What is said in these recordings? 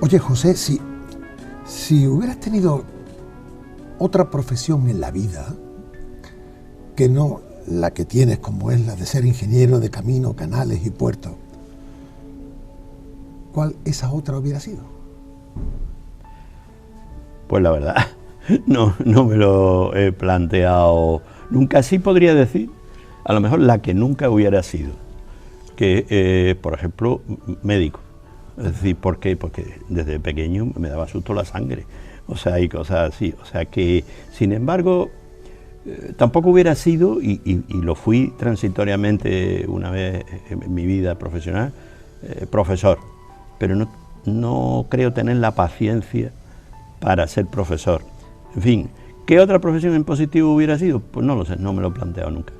Oye, José, si hubieras tenido otra profesión en la vida, que no la que tienes, como es la de ser ingeniero de caminos, canales y puertos, ¿cuál esa otra hubiera sido? Pues la verdad, no me lo he planteado nunca. Sí podría decir, a lo mejor la que nunca hubiera sido, que, por ejemplo, médico. Es decir, ¿por qué? Porque desde pequeño me daba susto la sangre, o sea, y cosas así. O sea que, sin embargo, tampoco hubiera sido, y lo fui transitoriamente una vez en mi vida profesional, profesor, pero no creo tener la paciencia para ser profesor. En fin, ¿qué otra profesión en positivo hubiera sido? Pues no lo sé, no me lo he planteado nunca.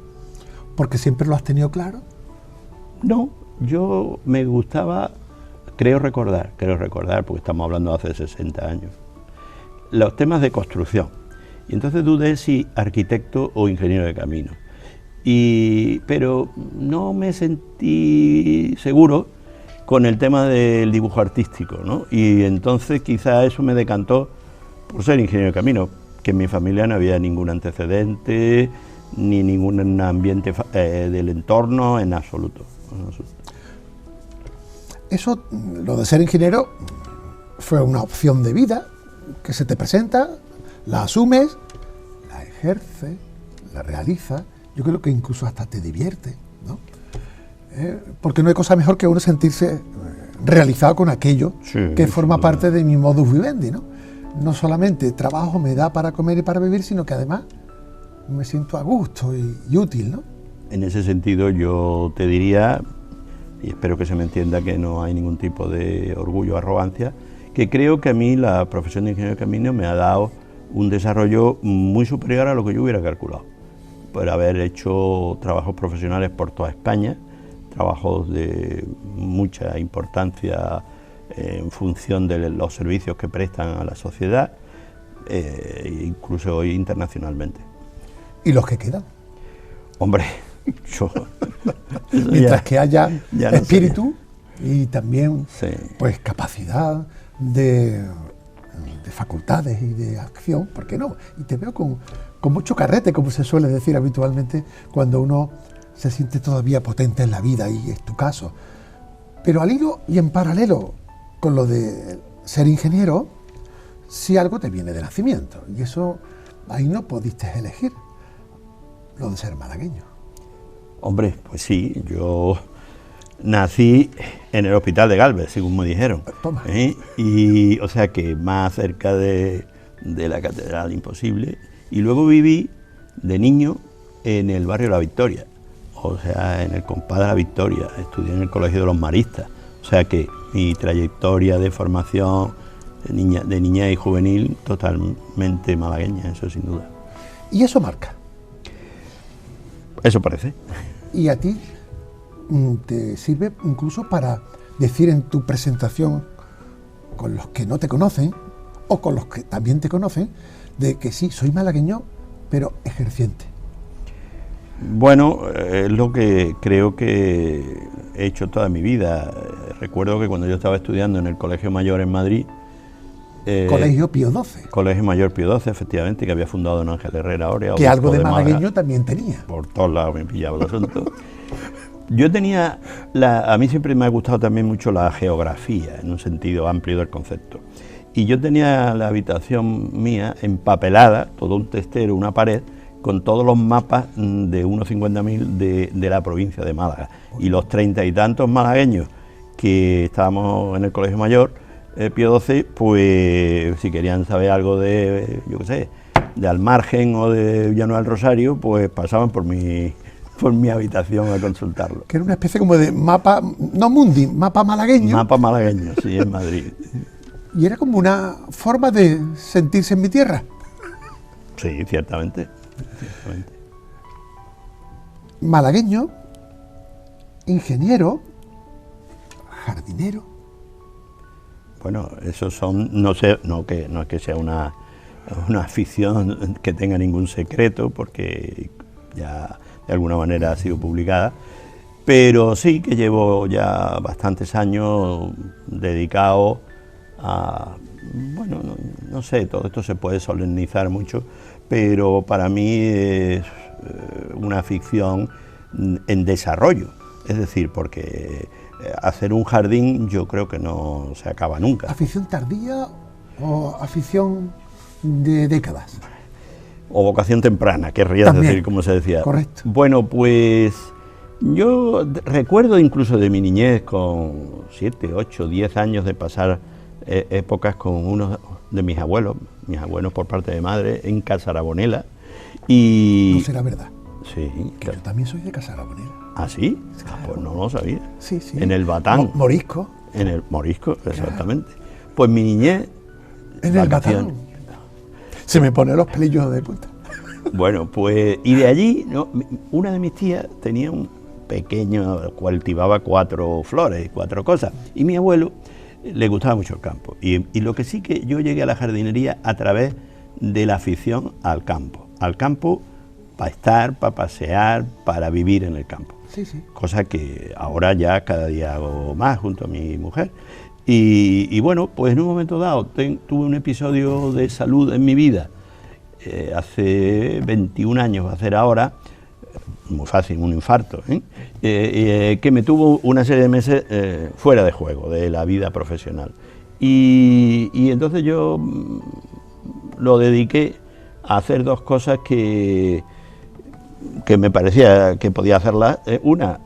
¿Porque siempre lo has tenido claro? No, yo me gustaba... Creo recordar, porque estamos hablando de hace 60 años, los temas de construcción. Y entonces dudé si arquitecto o ingeniero de caminos. Pero no me sentí seguro con el tema del dibujo artístico, ¿no? Y entonces quizá eso me decantó por ser ingeniero de caminos, que en mi familia no había ningún antecedente, ni ningún ambiente del entorno en absoluto. Eso, lo de ser ingeniero, fue una opción de vida que se te presenta, la asumes, la ejerces, la realizas. Yo creo que incluso hasta te divierte, ¿no? Porque no hay cosa mejor que uno sentirse realizado con aquello que forma parte de mi modus vivendi, ¿no? No solamente trabajo me da para comer y para vivir, sino que además me siento a gusto y útil, ¿no? En ese sentido yo te diría, y espero que se me entienda que no hay ningún tipo de orgullo o arrogancia, que creo que a mí la profesión de ingeniero de caminos me ha dado un desarrollo muy superior a lo que yo hubiera calculado, por haber hecho trabajos profesionales por toda España, trabajos de mucha importancia en función de los servicios que prestan a la sociedad, incluso hoy internacionalmente. ¿Y los que quedan? Hombre, yo... Mientras que haya no espíritu y también sí, pues capacidad de facultades y de acción, ¿por qué no? Y te veo con mucho carrete, como se suele decir habitualmente cuando uno se siente todavía potente en la vida, y es tu caso. Pero al hilo y en paralelo con lo de ser ingeniero, si algo te viene de nacimiento, y eso ahí no pudiste elegir, lo de ser malagueño. Hombre, pues sí, yo nací en el hospital de Galvez, según me dijeron. Toma. Y o sea que más cerca de la catedral imposible. Y luego viví de niño en el barrio La Victoria, o sea, en el compás de La Victoria. Estudié en el Colegio de los Maristas. O sea que mi trayectoria de formación de niñez y juvenil totalmente malagueña, eso sin duda. ¿Y eso marca? Eso parece. Y a ti te sirve incluso para decir en tu presentación con los que no te conocen o con los que también te conocen, de que sí, soy malagueño, pero ejerciente. Bueno, es lo que creo que he hecho toda mi vida. Recuerdo que cuando yo estaba estudiando en el Colegio Mayor en Madrid... Colegio Pío XII. Colegio Mayor Pío XII, efectivamente, que había fundado don Ángel Herrera Orea. Que algo de malagueño también tenía. Por todos lados me pillaba el asunto. Yo tenía, a mí siempre me ha gustado también mucho la geografía, en un sentido amplio del concepto. Y yo tenía la habitación mía empapelada, todo un testero, una pared, con todos los mapas de unos 50.000 de la provincia de Málaga. Y los 30 y tantos malagueños que estábamos en el Colegio Mayor Pío XII, pues si querían saber algo de, yo qué sé, de Al Margen o de Villanueva del Rosario, pues pasaban por mi habitación a consultarlo. Que era una especie como de mapa, no mundi, mapa malagueño. Mapa malagueño, sí, en Madrid. Y era como una forma de sentirse en mi tierra. Sí, ciertamente. Malagueño, ingeniero, jardinero. Bueno, esos son, no sé, no es que sea una afición que tenga ningún secreto, porque ya de alguna manera ha sido publicada, pero sí que llevo ya bastantes años dedicado a, bueno, no sé, todo esto se puede solemnizar mucho, pero para mí es una afición en desarrollo, es decir, porque hacer un jardín yo creo que no se acaba nunca. ¿Afición tardía o afición de décadas? O vocación temprana, querrías También, decir, como se decía. Correcto. Bueno, pues yo recuerdo incluso de mi niñez, con 7, 8, 10 años, de pasar épocas con uno de mis abuelos por parte de madre, en Casarabonela. Y... No será verdad. Sí. Que yo también soy de Casarabonela. ¿Ah, sí? Claro. Pues no lo sabía. Sí, sí. En el Batán. Morisco. En el Morisco, exactamente. Pues mi niñez... En el Batán. Se me ponen los pelillos de punta. Bueno, pues, y de allí, ¿no? Una de mis tías tenía un pequeño, cultivaba 4 flores, 4 cosas, y mi abuelo le gustaba mucho el campo. Y lo que sí que yo llegué a la jardinería a través de la afición al campo para estar, para pasear, para vivir en el campo. Sí, sí. Cosa que ahora ya cada día hago más junto a mi mujer. Y bueno, pues en un momento dado tuve un episodio de salud en mi vida, hace 21 años va a ser ahora, muy fácil, un infarto, que me tuvo una serie de meses fuera de juego, de la vida profesional. Y entonces yo lo dediqué a hacer 2 cosas que me parecía que podía hacerlas. Una,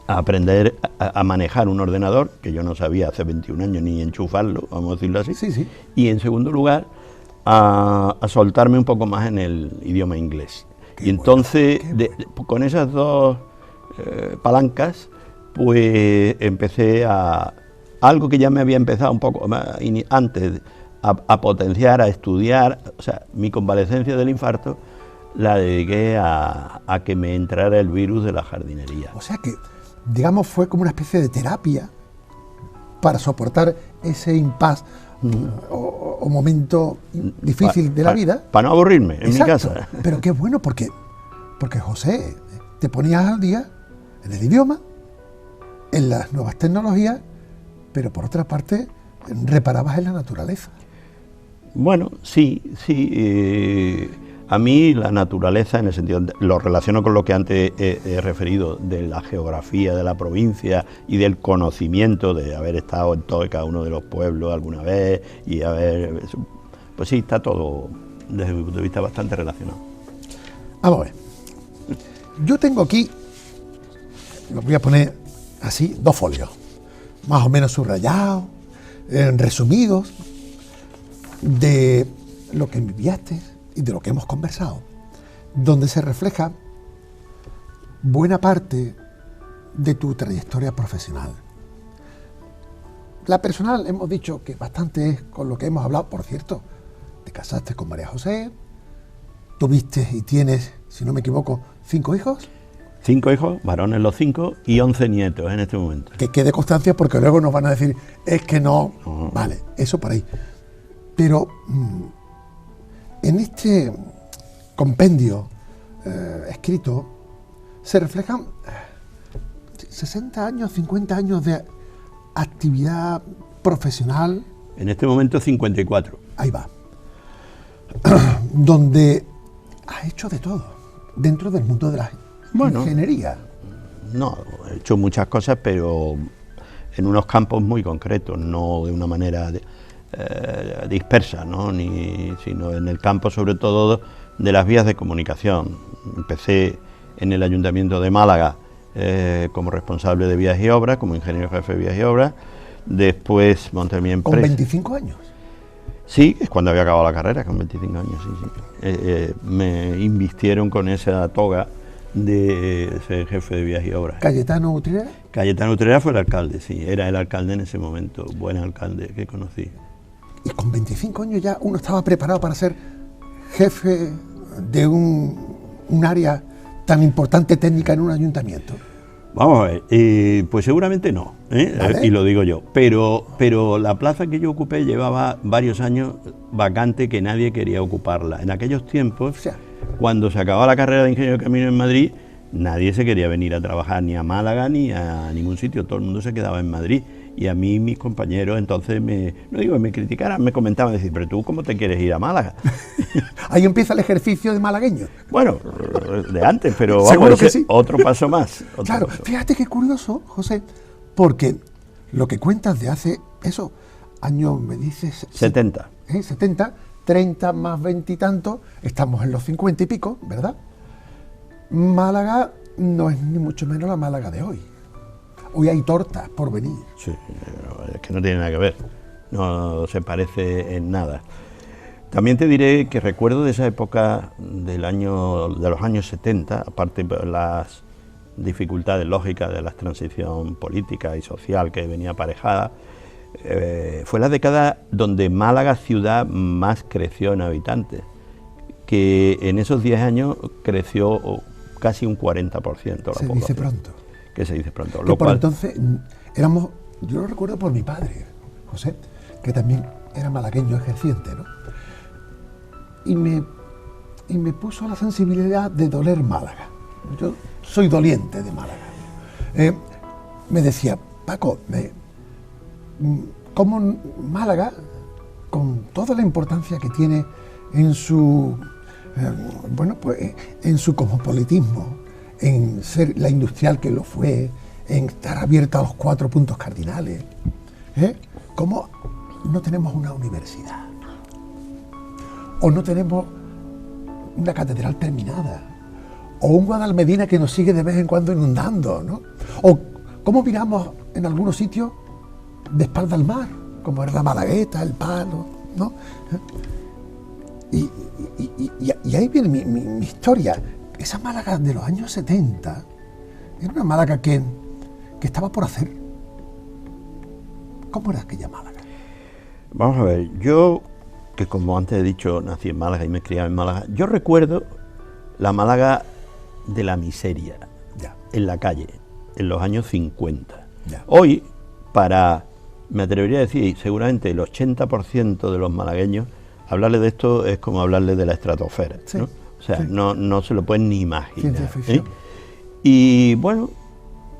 a aprender a manejar un ordenador, que yo no sabía hace 21 años ni enchufarlo, vamos a decirlo así. Sí, sí. Y en segundo lugar, a soltarme un poco más en el idioma inglés. Qué y entonces, bueno. con esas 2 palancas, pues empecé a algo que ya me había empezado un poco antes, a potenciar, a estudiar. O sea, mi convalecencia del infarto la dediqué a que me entrara el virus de la jardinería. O sea que, digamos, fue como una especie de terapia para soportar ese impasse o momento difícil de la vida. Para no aburrirme en mi Exacto. casa. Pero qué bueno, porque José, te ponías al día en el idioma, en las nuevas tecnologías, pero por otra parte reparabas en la naturaleza. Bueno, sí. A mí la naturaleza, en el sentido, lo relaciono con lo que antes he referido, de la geografía de la provincia y del conocimiento de haber estado en todo y cada uno de los pueblos alguna vez y pues sí, está todo desde mi punto de vista bastante relacionado. Vamos a ver. Yo tengo aquí, lo voy a poner así, 2 folios, más o menos subrayados, resumidos, de lo que enviaste y de lo que hemos conversado, donde se refleja buena parte de tu trayectoria profesional. La personal hemos dicho que bastante es con lo que hemos hablado. Por cierto, te casaste con María José, tuviste y tienes, si no me equivoco, 5 hijos. 5 hijos, varones los 5, y 11 nietos en este momento. Que quede constancia, porque luego nos van a decir, es que no. Vale, eso por ahí. Pero en este compendio escrito se reflejan 60 años, 50 años de actividad profesional. En este momento 54. Ahí va. Donde has hecho de todo dentro del mundo de la ingeniería. No, he hecho muchas cosas, pero en unos campos muy concretos, no de una manera dispersa, ¿no? Sino en el campo sobre todo de las vías de comunicación. Empecé en el Ayuntamiento de Málaga como responsable de vías y obras, como ingeniero jefe de vías y obras. Después monté mi empresa. ¿Con 25 años? Sí, es cuando había acabado la carrera, con 25 años, sí, sí. Me invistieron con esa toga de ser jefe de viajes y obras. ¿Cayetano Utrera? Cayetano Utrera fue el alcalde, sí, era el alcalde en ese momento, buen alcalde que conocí. Y con 25 años ya uno estaba preparado para ser jefe de un área tan importante técnica en un ayuntamiento. Vamos a ver, pues seguramente no, ¿Vale? y lo digo yo, pero la plaza que yo ocupé llevaba varios años vacante que nadie quería ocuparla. En aquellos tiempos, O sea, cuando se acababa la carrera de ingeniero de camino en Madrid, nadie se quería venir a trabajar ni a Málaga ni a ningún sitio, todo el mundo se quedaba en Madrid. Y a mí mis compañeros entonces no digo que me criticaran, me comentaban, decir, pero tú ¿cómo te quieres ir a Málaga? ahí empieza el ejercicio de malagueño. Bueno, de antes, pero Seguro vamos, que sí. otro paso más. Claro, fíjate qué curioso, José, porque lo que cuentas de hace, eso, años, me dices... 70. 70, 30 más 20 y tanto, estamos en los 50 y pico, ¿verdad? Málaga no es ni mucho menos la Málaga de hoy. Hoy hay tortas por venir. Sí, es que no tiene nada que ver, no se parece en nada. También te diré que recuerdo de esa época de los años 70, aparte de las dificultades lógicas de la transición política y social que venía aparejada, fue la década donde Málaga ciudad más creció en habitantes, que en esos 10 años creció casi un 40% la población. Se dice pronto. Que se dice pronto. Que Lo por cual, entonces éramos, yo lo recuerdo por mi padre, José, que también era malagueño ejerciente, ¿no? Y me puso la sensibilidad de doler Málaga. Yo soy doliente de Málaga. Me decía, Paco, ¿cómo Málaga, con toda la importancia que tiene en su, en su cosmopolitismo, en ser la industrial que lo fue, en estar abierta a los 4 puntos cardinales, ¿cómo no tenemos una universidad? O no tenemos una catedral terminada, o un Guadalmedina que nos sigue de vez en cuando inundando, ¿no? O cómo miramos en algunos sitios de espalda al mar, como era la Malagueta, el Palo, ¿no? Y ahí viene mi historia. Esa Málaga de los años 70 era una Málaga que estaba por hacer. ¿Cómo era aquella Málaga? Vamos a ver, yo, que como antes he dicho, nací en Málaga y me criaba en Málaga, yo recuerdo la Málaga de la miseria, Ya. en la calle, en los años 50. Ya. Hoy, me atrevería a decir, seguramente el 80% de los malagueños, hablarle de esto es como hablarle de la estratosfera, Sí, ¿no? O sea, sí. no se lo pueden ni imaginar. Ciencia ficción. Y bueno,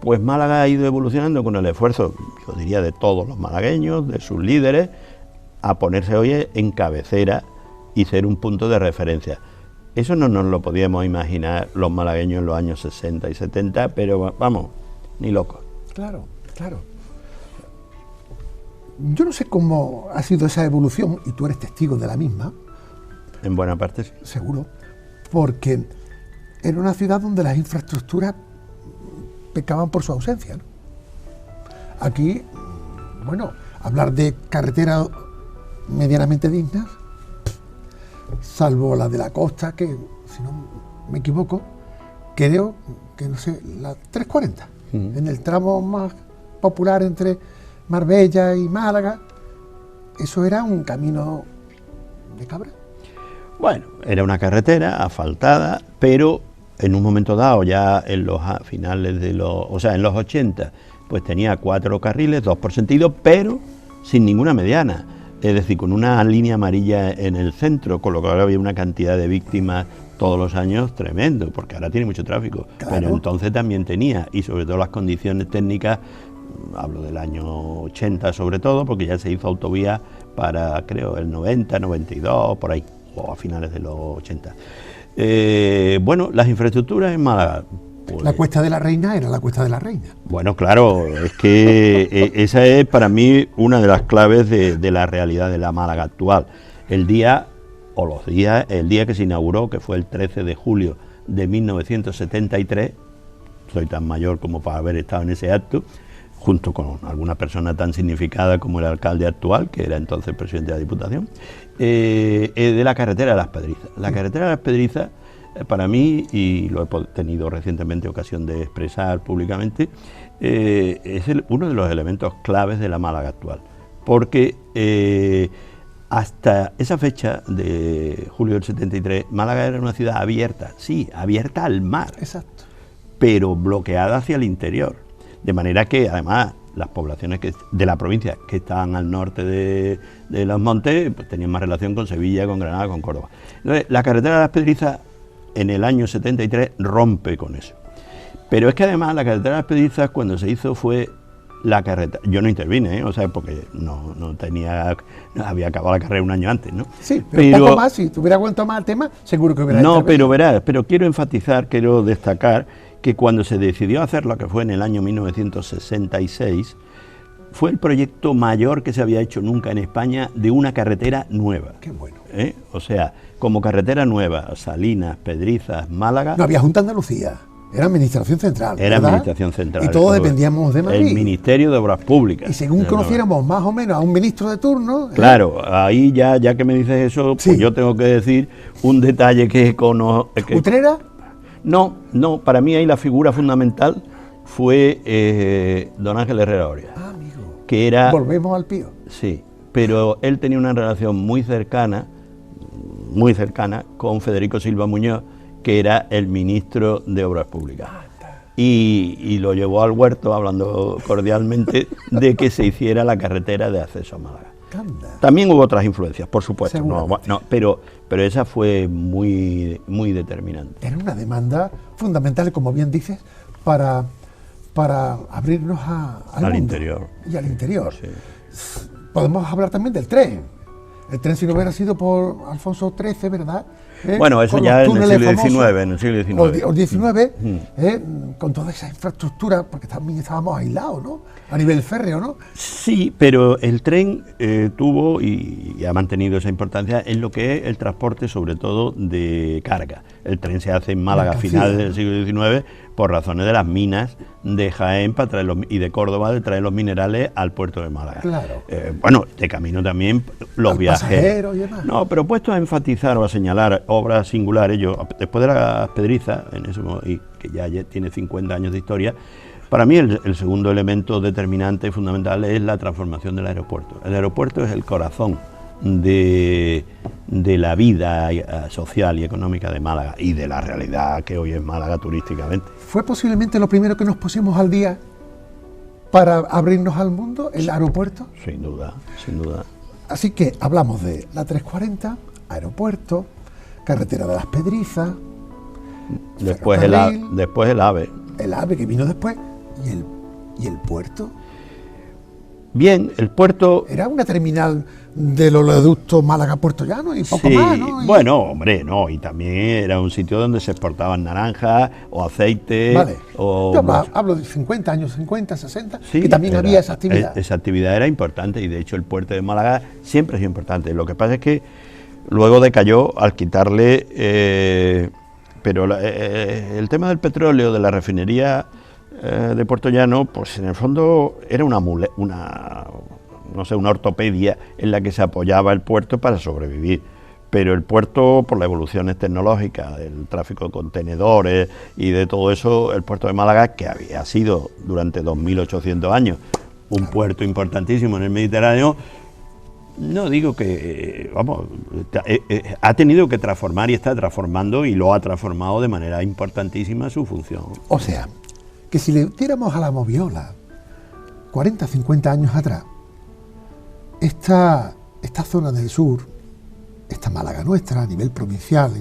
pues Málaga ha ido evolucionando con el esfuerzo, yo diría, de todos los malagueños, de sus líderes, a ponerse hoy en cabecera y ser un punto de referencia. Eso no nos lo podíamos imaginar los malagueños en los años 60 y 70, pero vamos, ni locos. Claro, claro. Yo no sé cómo ha sido esa evolución, y tú eres testigo de la misma, En buena parte sí. seguro, porque era una ciudad donde las infraestructuras pecaban por su ausencia, ¿no? Aquí, bueno, hablar de carreteras medianamente dignas, salvo la de la costa, que, si no me equivoco, creo que, no sé, la 340, en el tramo más popular entre Marbella y Málaga, eso era un camino de cabra. Bueno, era una carretera asfaltada, pero en un momento dado, ya en los finales de en los 80, pues tenía 4 carriles, 2 por sentido, pero sin ninguna mediana. Es decir, con una línea amarilla en el centro, con lo cual había una cantidad de víctimas todos los años tremendo, porque ahora tiene mucho tráfico, Claro. pero entonces también tenía, y sobre todo las condiciones técnicas, hablo del año 80 sobre todo, porque ya se hizo autovía para, creo, el 90, 92, por ahí, o a finales de los 80. Bueno, las infraestructuras en Málaga. Pues, La Cuesta de la Reina era la Cuesta de la Reina. bueno, claro, es que esa es para mí una de las claves de la realidad de la Málaga actual. El día que se inauguró, que fue el 13 de julio de 1973, soy tan mayor como para haber estado en ese acto, junto con alguna persona tan significada como el alcalde actual, que era entonces presidente de la Diputación, de la carretera de Las Pedrizas. La carretera de Las Pedrizas, para mí, y lo he tenido recientemente ocasión de expresar públicamente, es uno de los elementos claves de la Málaga actual, porque hasta esa fecha de julio del 73, Málaga era una ciudad abierta, sí, abierta al mar, Exacto. pero bloqueada hacia el interior, de manera que además las poblaciones de la provincia que estaban al norte de los montes pues, tenían más relación con Sevilla, con Granada, con Córdoba. Entonces, la carretera de Las Pedrizas en el año 73 rompe con eso. Pero es que además la carretera de Las Pedrizas cuando se hizo fue la carretera, yo no intervine, o sea, porque no había acabado la carrera un año antes, ¿no? Sí, pero un poco más, si tuviera aguantado más el tema, seguro que hubiera No, pero quiero enfatizar, quiero destacar que cuando se decidió hacer lo que fue en el año 1966, fue el proyecto mayor que se había hecho nunca en España de una carretera nueva. Qué bueno. O sea, como carretera nueva, Salinas, Pedrizas, Málaga... No había Junta de Andalucía. Era Administración Central. Era ¿verdad? Administración Central. Y todos dependíamos de Madrid. El Ministerio de Obras Públicas. Y según conociéramos más o menos a un ministro de turno... Claro, ahí ya que me dices eso, pues yo tengo que decir un detalle que conozco... ¿Utrera? No, para mí ahí la figura fundamental fue don Ángel Herrera Oria. Ah, amigo. Que era... Volvemos al Pío. Sí, pero él tenía una relación muy cercana con Federico Silva Muñoz, que era el ministro de Obras Públicas. Y lo llevó al huerto, hablando cordialmente, de que se hiciera la carretera de acceso a Málaga. También hubo otras influencias, por supuesto, pero esa fue muy, muy determinante. Era una demanda fundamental, como bien dices, para abrirnos al mundo interior. Y al interior. Sí. Podemos hablar también del tren. El tren, si no hubiera sido por Alfonso XIII, ¿verdad? Bueno, eso ya en el siglo XIX. O XIX, con toda esa infraestructura, porque también estábamos aislados, ¿no? A nivel férreo, ¿no? Sí, pero el tren tuvo y ha mantenido esa importancia en lo que es el transporte, sobre todo de carga. El tren se hace en Málaga a finales del siglo XIX por razones de las minas de Jaén para traer y de Córdoba de traer los minerales al puerto de Málaga. Claro. Bueno, de camino también los viajeros. Y demás. No, pero puesto a enfatizar o a señalar obras singulares, yo después de Las Pedrizas, y que ya tiene 50 años de historia, para mí el segundo elemento determinante y fundamental es la transformación del aeropuerto. El aeropuerto es el corazón de la vida social y económica de Málaga y de la realidad que hoy es Málaga turísticamente. ¿Fue posiblemente lo primero que nos pusimos al día para abrirnos al mundo, el aeropuerto? Sin duda, sin duda. Así que hablamos de la 340, aeropuerto, carretera de Las Pedrizas, después el AVE. El AVE que vino después, y el puerto. Bien, el puerto... Era una terminal del oleoducto Málaga-Puerto Llano y poco más, ¿no? Bueno, hombre, no, y también era un sitio donde se exportaban naranjas o aceite. Vale. O... Yo hablo de 50 años, 50, 60, sí, que también había esa actividad. Esa actividad era importante y de hecho el puerto de Málaga siempre ha sido importante. Lo que pasa es que luego decayó al quitarle... pero el tema del petróleo, de la refinería de Puerto Llano, pues en el fondo era una ortopedia en la que se apoyaba el puerto para sobrevivir. Pero el puerto, por las evoluciones tecnológicas, del tráfico de contenedores y de todo eso, el puerto de Málaga, que había sido durante 2.800 años un puerto importantísimo en el Mediterráneo, no digo que, ha tenido que transformar y está transformando y lo ha transformado de manera importantísima su función. O sea, que si le diéramos a la moviola 40, 50 años atrás, esta zona del sur, esta Málaga nuestra a nivel provincial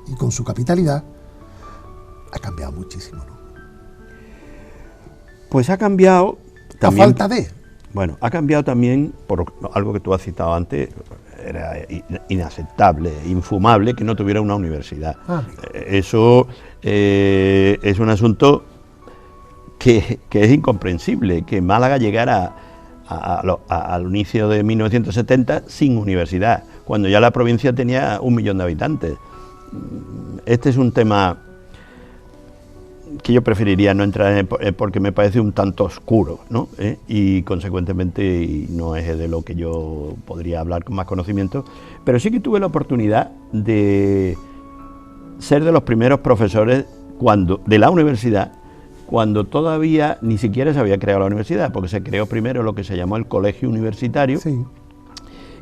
y con su capitalidad, ha cambiado muchísimo, ¿no? Pues ha cambiado también... A falta de... Bueno, ha cambiado también por algo que tú has citado antes, era inaceptable, infumable que no tuviera una universidad. Eso es un asunto que es incomprensible, que Málaga llegara al inicio de 1970 sin universidad, cuando ya la provincia tenía 1 millón de habitantes. Este es un tema que yo preferiría no entrar porque me parece un tanto oscuro, ¿no? Y consecuentemente y no es de lo que yo podría hablar con más conocimiento, pero sí que tuve la oportunidad de ser de los primeros profesores de la universidad, cuando todavía ni siquiera se había creado la universidad, porque se creó primero lo que se llamó el colegio universitario, Sí.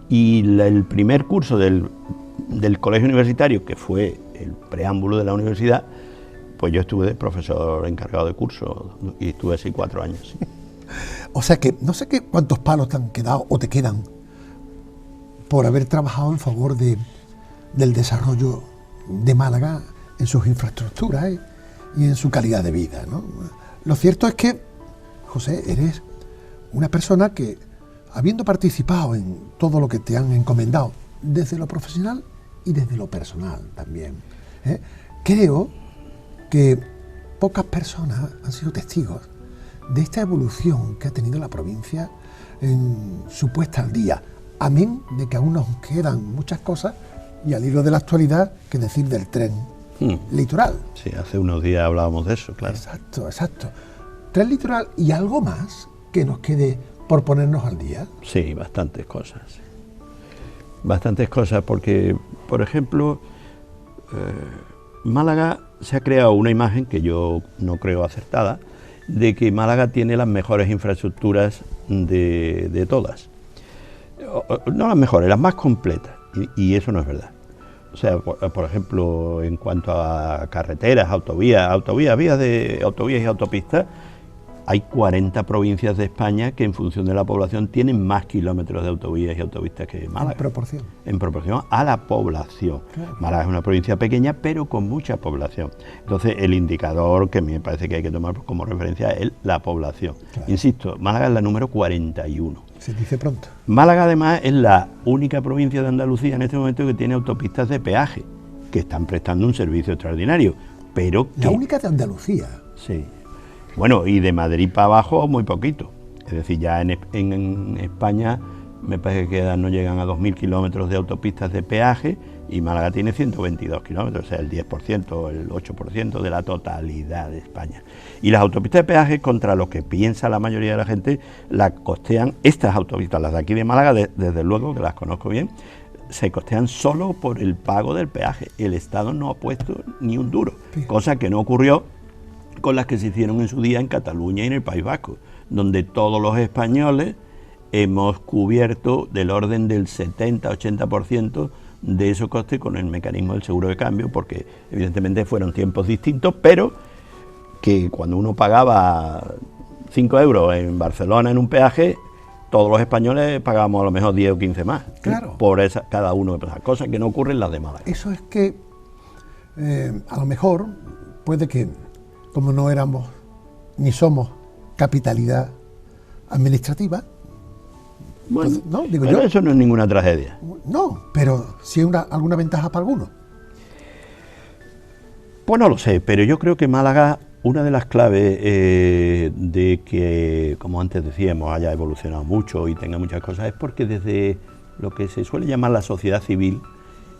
y el primer curso del colegio universitario, que fue el preámbulo de la universidad, pues yo estuve de profesor encargado de curso y estuve así 4 años. Sí. O sea que no sé cuántos palos te han quedado o te quedan por haber trabajado en favor del desarrollo de Málaga en sus infraestructuras y en su calidad de vida, ¿no? Lo cierto es que, José, eres una persona que, habiendo participado en todo lo que te han encomendado, desde lo profesional y desde lo personal también, creo que pocas personas han sido testigos de esta evolución que ha tenido la provincia en su puesta al día, amén de que aún nos quedan muchas cosas y al hilo de la actualidad, que decir del tren litoral. Sí, hace unos días hablábamos de eso, claro. Exacto, exacto. Tren litoral y algo más que nos quede por ponernos al día. Sí, bastantes cosas. Bastantes cosas porque, por ejemplo, Málaga se ha creado una imagen que yo no creo acertada, de que Málaga tiene las mejores infraestructuras de todas. No las mejores, las más completas, y eso no es verdad. O sea, por ejemplo, en cuanto a carreteras, autovías y autopistas, hay 40 provincias de España que en función de la población tienen más kilómetros de autovías y autopistas que Málaga. En proporción. En proporción a la población. Claro. Málaga es una provincia pequeña, pero con mucha población. Entonces, el indicador que me parece que hay que tomar como referencia es la población. Claro. Insisto, Málaga es la número 41. Se dice pronto. Málaga, además, es la única provincia de Andalucía en este momento que tiene autopistas de peaje, que están prestando un servicio extraordinario, pero La única de Andalucía. Sí. Bueno, y de Madrid para abajo muy poquito. Es decir, ya en España me parece que no llegan a 2.000 kilómetros de autopistas de peaje y Málaga tiene 122 kilómetros, o sea, el 10%, el 8% de la totalidad de España. Y las autopistas de peaje, contra lo que piensa la mayoría de la gente, las costean, estas autopistas, las de aquí de Málaga, desde luego que las conozco bien, se costean solo por el pago del peaje. El Estado no ha puesto ni un duro, cosa que no ocurrió con las que se hicieron en su día en Cataluña y en el País Vasco, donde todos los españoles hemos cubierto del orden del 70-80% de esos costes con el mecanismo del seguro de cambio, porque evidentemente fueron tiempos distintos, pero que cuando uno pagaba 5 euros en Barcelona en un peaje, todos los españoles pagábamos a lo mejor 10 o 15 más, claro, por cada uno de esas cosas que no ocurren en las de Málaga. Eso es que a lo mejor puede que, como no éramos ni somos capitalidad administrativa, bueno, pues, no, digo pero yo, eso no es ninguna tragedia. No, pero sí hay alguna ventaja para algunos. Pues no lo sé, pero yo creo que Málaga, una de las claves de que, como antes decíamos, haya evolucionado mucho y tenga muchas cosas, es porque desde lo que se suele llamar la sociedad civil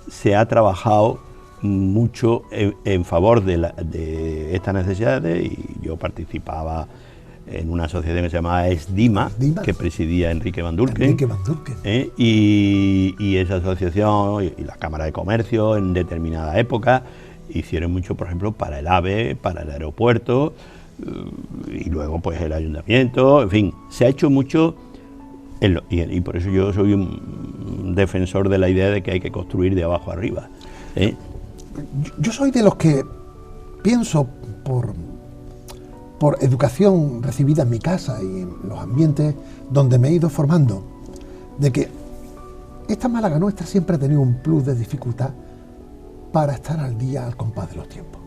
se ha trabajado mucho en favor de estas necesidades, y yo participaba en una asociación que se llamaba ESDIMA, que presidía Enrique Van Dulken. Y esa asociación y la Cámara de Comercio en determinada época hicieron mucho, por ejemplo, para el AVE, para el aeropuerto, y luego pues el ayuntamiento, en fin, se ha hecho mucho, y por eso yo soy un defensor de la idea de que hay que construir de abajo arriba. Yo soy de los que pienso, por educación recibida en mi casa y en los ambientes donde me he ido formando, de que esta Málaga nuestra siempre ha tenido un plus de dificultad para estar al día, al compás de los tiempos.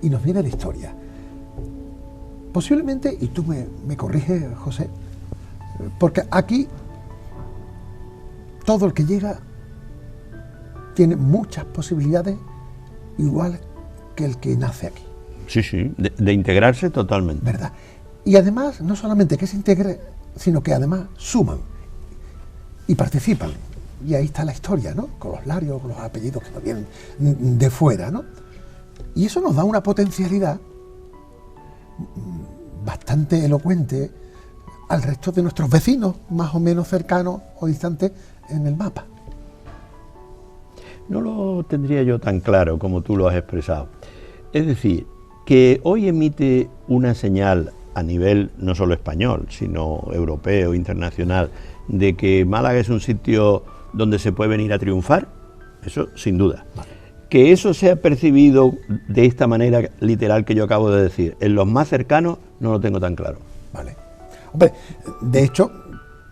Y nos viene la historia. Posiblemente, y tú me corriges, José, porque aquí todo el que llega tiene muchas posibilidades, igual que el que nace aquí. Sí, de integrarse totalmente. ¿Verdad? Y además, no solamente que se integre, sino que además suman y participan. Y ahí está la historia, ¿no? Con los Larios, con los apellidos que nos vienen de fuera, ¿no? Y eso nos da una potencialidad bastante elocuente al resto de nuestros vecinos, más o menos cercanos o distantes en el mapa. No lo tendría yo tan claro como tú lo has expresado. Es decir, que hoy emite una señal a nivel no solo español, sino europeo, internacional, de que Málaga es un sitio donde se puede venir a triunfar, eso sin duda. Vale. Que eso sea percibido de esta manera literal que yo acabo de decir, en los más cercanos no lo tengo tan claro. Vale. Hombre, de hecho,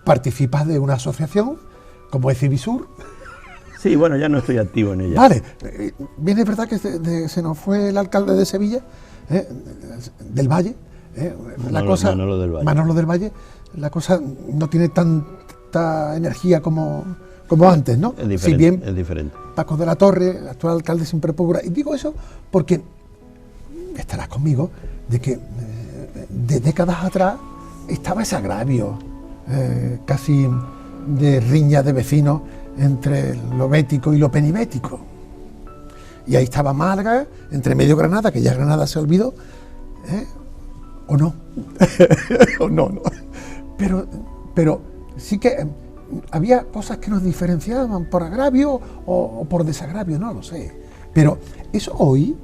participas de una asociación como es Civisur. Sí, bueno, ya no estoy activo en ella. Vale, bien es verdad que se nos fue el alcalde de Sevilla, del Valle, Manolo del Valle. Manolo del Valle, la cosa no tiene tanta energía como antes, ¿no? Es diferente, si bien es diferente. Paco de la Torre, el actual alcalde, siempre procura, y digo eso porque estarás conmigo, de que de décadas atrás estaba ese agravio, casi de riña de vecinos entre lo bético y lo penibético. Y ahí estaba Málaga, entre medio Granada, que ya Granada se olvidó, o no, o no. Pero sí que había cosas que nos diferenciaban por agravio o por desagravio, no lo sé. Pero eso hoy,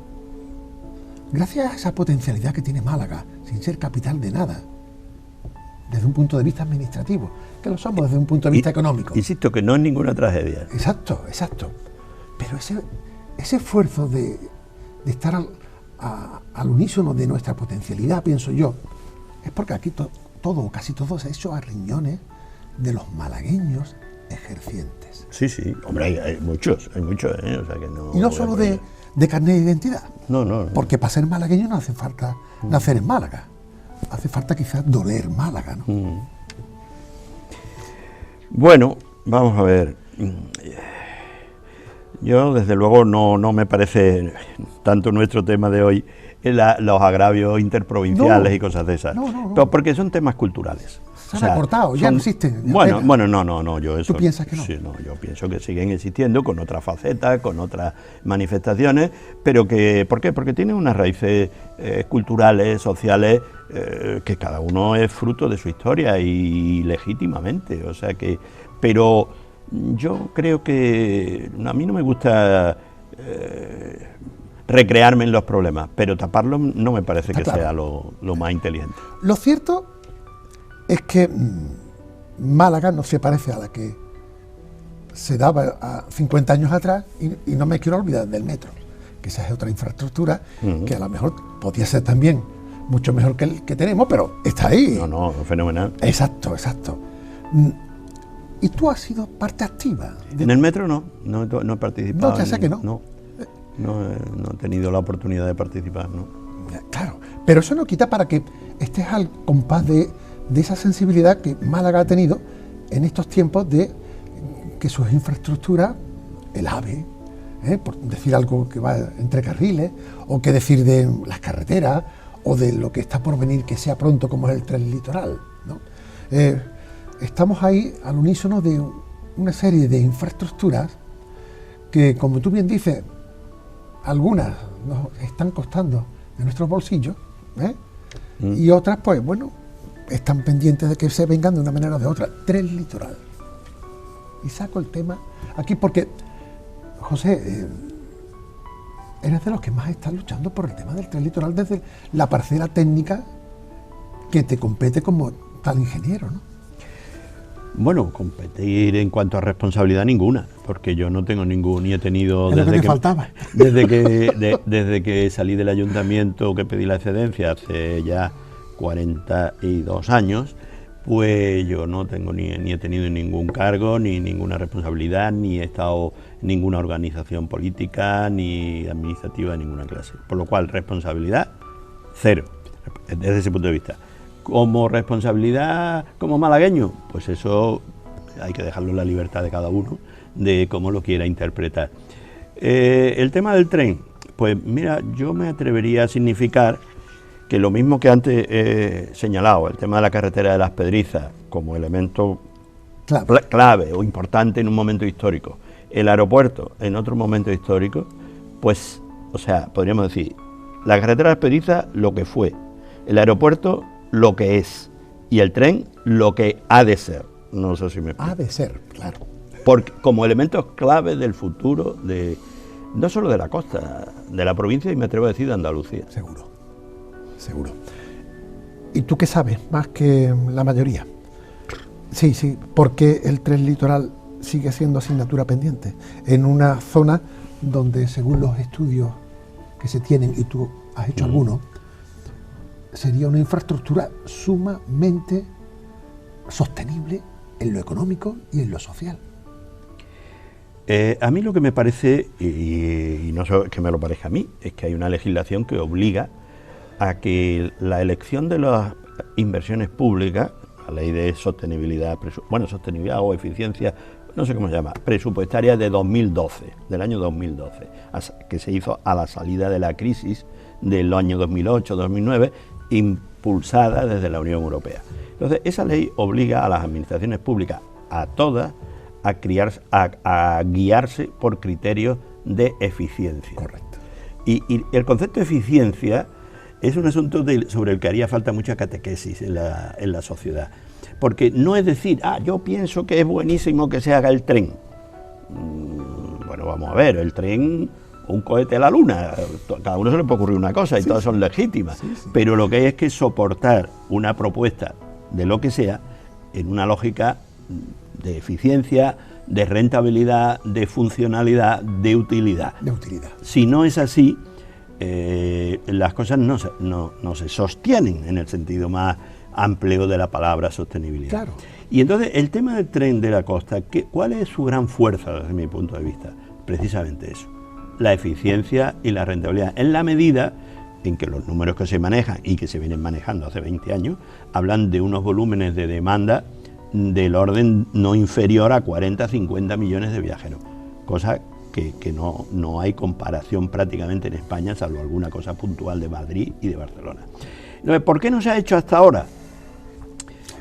gracias a esa potencialidad que tiene Málaga, sin ser capital de nada, desde un punto de vista administrativo, que lo somos desde un punto de vista económico. Insisto que no es ninguna tragedia. Exacto. Pero ese esfuerzo de estar al unísono de nuestra potencialidad, pienso yo, es porque aquí todo, casi todo se ha hecho a riñones de los malagueños ejercientes. Sí, hombre, hay muchos, o sea que no... Y no solo de carnet de identidad. No. Porque para ser malagueño no hace falta nacer en Málaga. Hace falta quizás doler Málaga, ¿no? Bueno, vamos a ver. Yo, desde luego, no me parece tanto nuestro tema de hoy los agravios interprovinciales y cosas de esas. No. Porque son temas culturales. Se han acortado, ya no existen. Bueno, no, yo eso... ¿Tú piensas que no? Sí, yo pienso que siguen existiendo con otras facetas, con otras manifestaciones, pero que... ¿Por qué? Porque tienen unas raíces culturales, sociales, que cada uno es fruto de su historia y legítimamente, o sea que... Pero yo creo que... A mí no me gusta recrearme en los problemas, pero taparlos no me parece que sea lo más inteligente. Lo cierto es que Málaga no se parece a la que se daba a 50 años atrás, y no me quiero olvidar del metro, que esa es otra infraestructura que a lo mejor podía ser también mucho mejor que el que tenemos, pero está ahí. No, fenomenal. Exacto. Y tú has sido parte activa. En el metro no he participado. No, ya sé que no. No he tenido la oportunidad de participar, ¿no? Claro, pero eso no quita para que estés al compás de esa sensibilidad que Málaga ha tenido en estos tiempos de que sus infraestructuras, el AVE, por decir algo que va entre carriles, o que decir de las carreteras, o de lo que está por venir que sea pronto como es el tren litoral, ¿no? Estamos ahí al unísono de una serie de infraestructuras que, como tú bien dices, algunas nos están costando de nuestros bolsillos, y otras, pues bueno, están pendientes de que se vengan de una manera o de otra. Tren litoral. Y saco el tema aquí porque, José, eres de los que más están luchando por el tema del tren litoral desde la parcela técnica que te compete como tal ingeniero, ¿no? Bueno, competir en cuanto a responsabilidad ninguna, porque yo no tengo ni he tenido desde que salí del ayuntamiento, que pedí la excedencia hace ya 42 años, pues yo no tengo ni he tenido ningún cargo, ni ninguna responsabilidad, ni he estado en ninguna organización política, ni administrativa de ninguna clase. Por lo cual, responsabilidad, cero, desde ese punto de vista. Como responsabilidad como malagueño, pues eso hay que dejarlo en la libertad de cada uno, de cómo lo quiera interpretar. El tema del tren, pues mira, yo me atrevería a significar que lo mismo que antes he señalado, el tema de la carretera de Las Pedrizas como elemento clave o importante en un momento histórico, el aeropuerto en otro momento histórico, pues, o sea, podríamos decir, la carretera de Las Pedrizas lo que fue, El aeropuerto lo que es y el tren lo que ha de ser. No sé si me explico. Ha de ser, claro. Porque como elementos clave del futuro no solo de la costa, de la provincia y me atrevo a decir de Andalucía. Seguro, seguro. ¿Y tú qué sabes más que la mayoría? Sí, porque el tren litoral sigue siendo asignatura pendiente en una zona donde, según los estudios que se tienen, y tú has hecho algunos, sería una infraestructura sumamente sostenible en lo económico y en lo social. A mí lo que me parece, y no es que me lo parezca a mí, es que hay una legislación que obliga a que la elección de las inversiones públicas, la ley de sostenibilidad, sostenibilidad o eficiencia, no sé cómo se llama, presupuestaria de 2012, del año 2012, que se hizo a la salida de la crisis del año 2008-2009, impulsada desde la Unión Europea. Entonces, esa ley obliga a las administraciones públicas, a todas, a guiarse por criterios de eficiencia. Correcto. Y el concepto de eficiencia es un asunto sobre el que haría falta mucha catequesis en la sociedad. Porque no es decir, yo pienso que es buenísimo que se haga el tren. Bueno, vamos a ver, el tren, un cohete a la luna, cada uno se le puede ocurrir una cosa y todas son legítimas. Sí. Pero lo que hay es que soportar una propuesta de lo que sea en una lógica de eficiencia, de rentabilidad, de funcionalidad, de utilidad. Si no es así, las cosas no se sostienen en el sentido más amplio de la palabra sostenibilidad. Claro. Y entonces el tema del tren de la costa, ¿cuál es su gran fuerza desde mi punto de vista? Precisamente eso, la eficiencia y la rentabilidad, en la medida en que los números que se manejan y que se vienen manejando hace 20 años, hablan de unos volúmenes de demanda del orden no inferior a 40-50 millones de viajeros, cosa que no hay comparación prácticamente en España, salvo alguna cosa puntual de Madrid y de Barcelona. Entonces, ¿por qué no se ha hecho hasta ahora?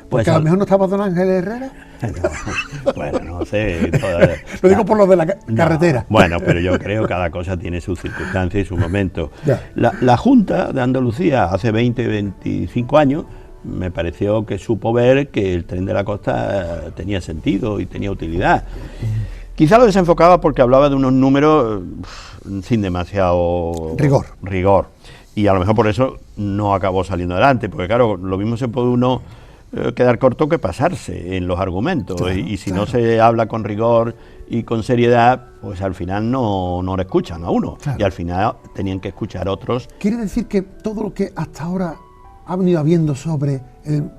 Porque a lo mejor no estaba don Ángel Herrera. No, bueno, no sé. Lo digo por lo de la carretera. Bueno, pero yo creo que cada cosa tiene sus circunstancias y su momento. La Junta de Andalucía hace 25 años me pareció que supo ver que el tren de la costa tenía sentido y tenía utilidad. Quizá lo desenfocaba porque hablaba de unos números sin demasiado rigor. Y a lo mejor por eso no acabó saliendo adelante, porque claro, lo mismo se puede uno quedar corto que pasarse en los argumentos, claro, y si no se habla con rigor y con seriedad, pues al final no le escuchan a uno, claro. Y al final tenían que escuchar otros. ¿Quiere decir que todo lo que hasta ahora ha venido habiendo sobre el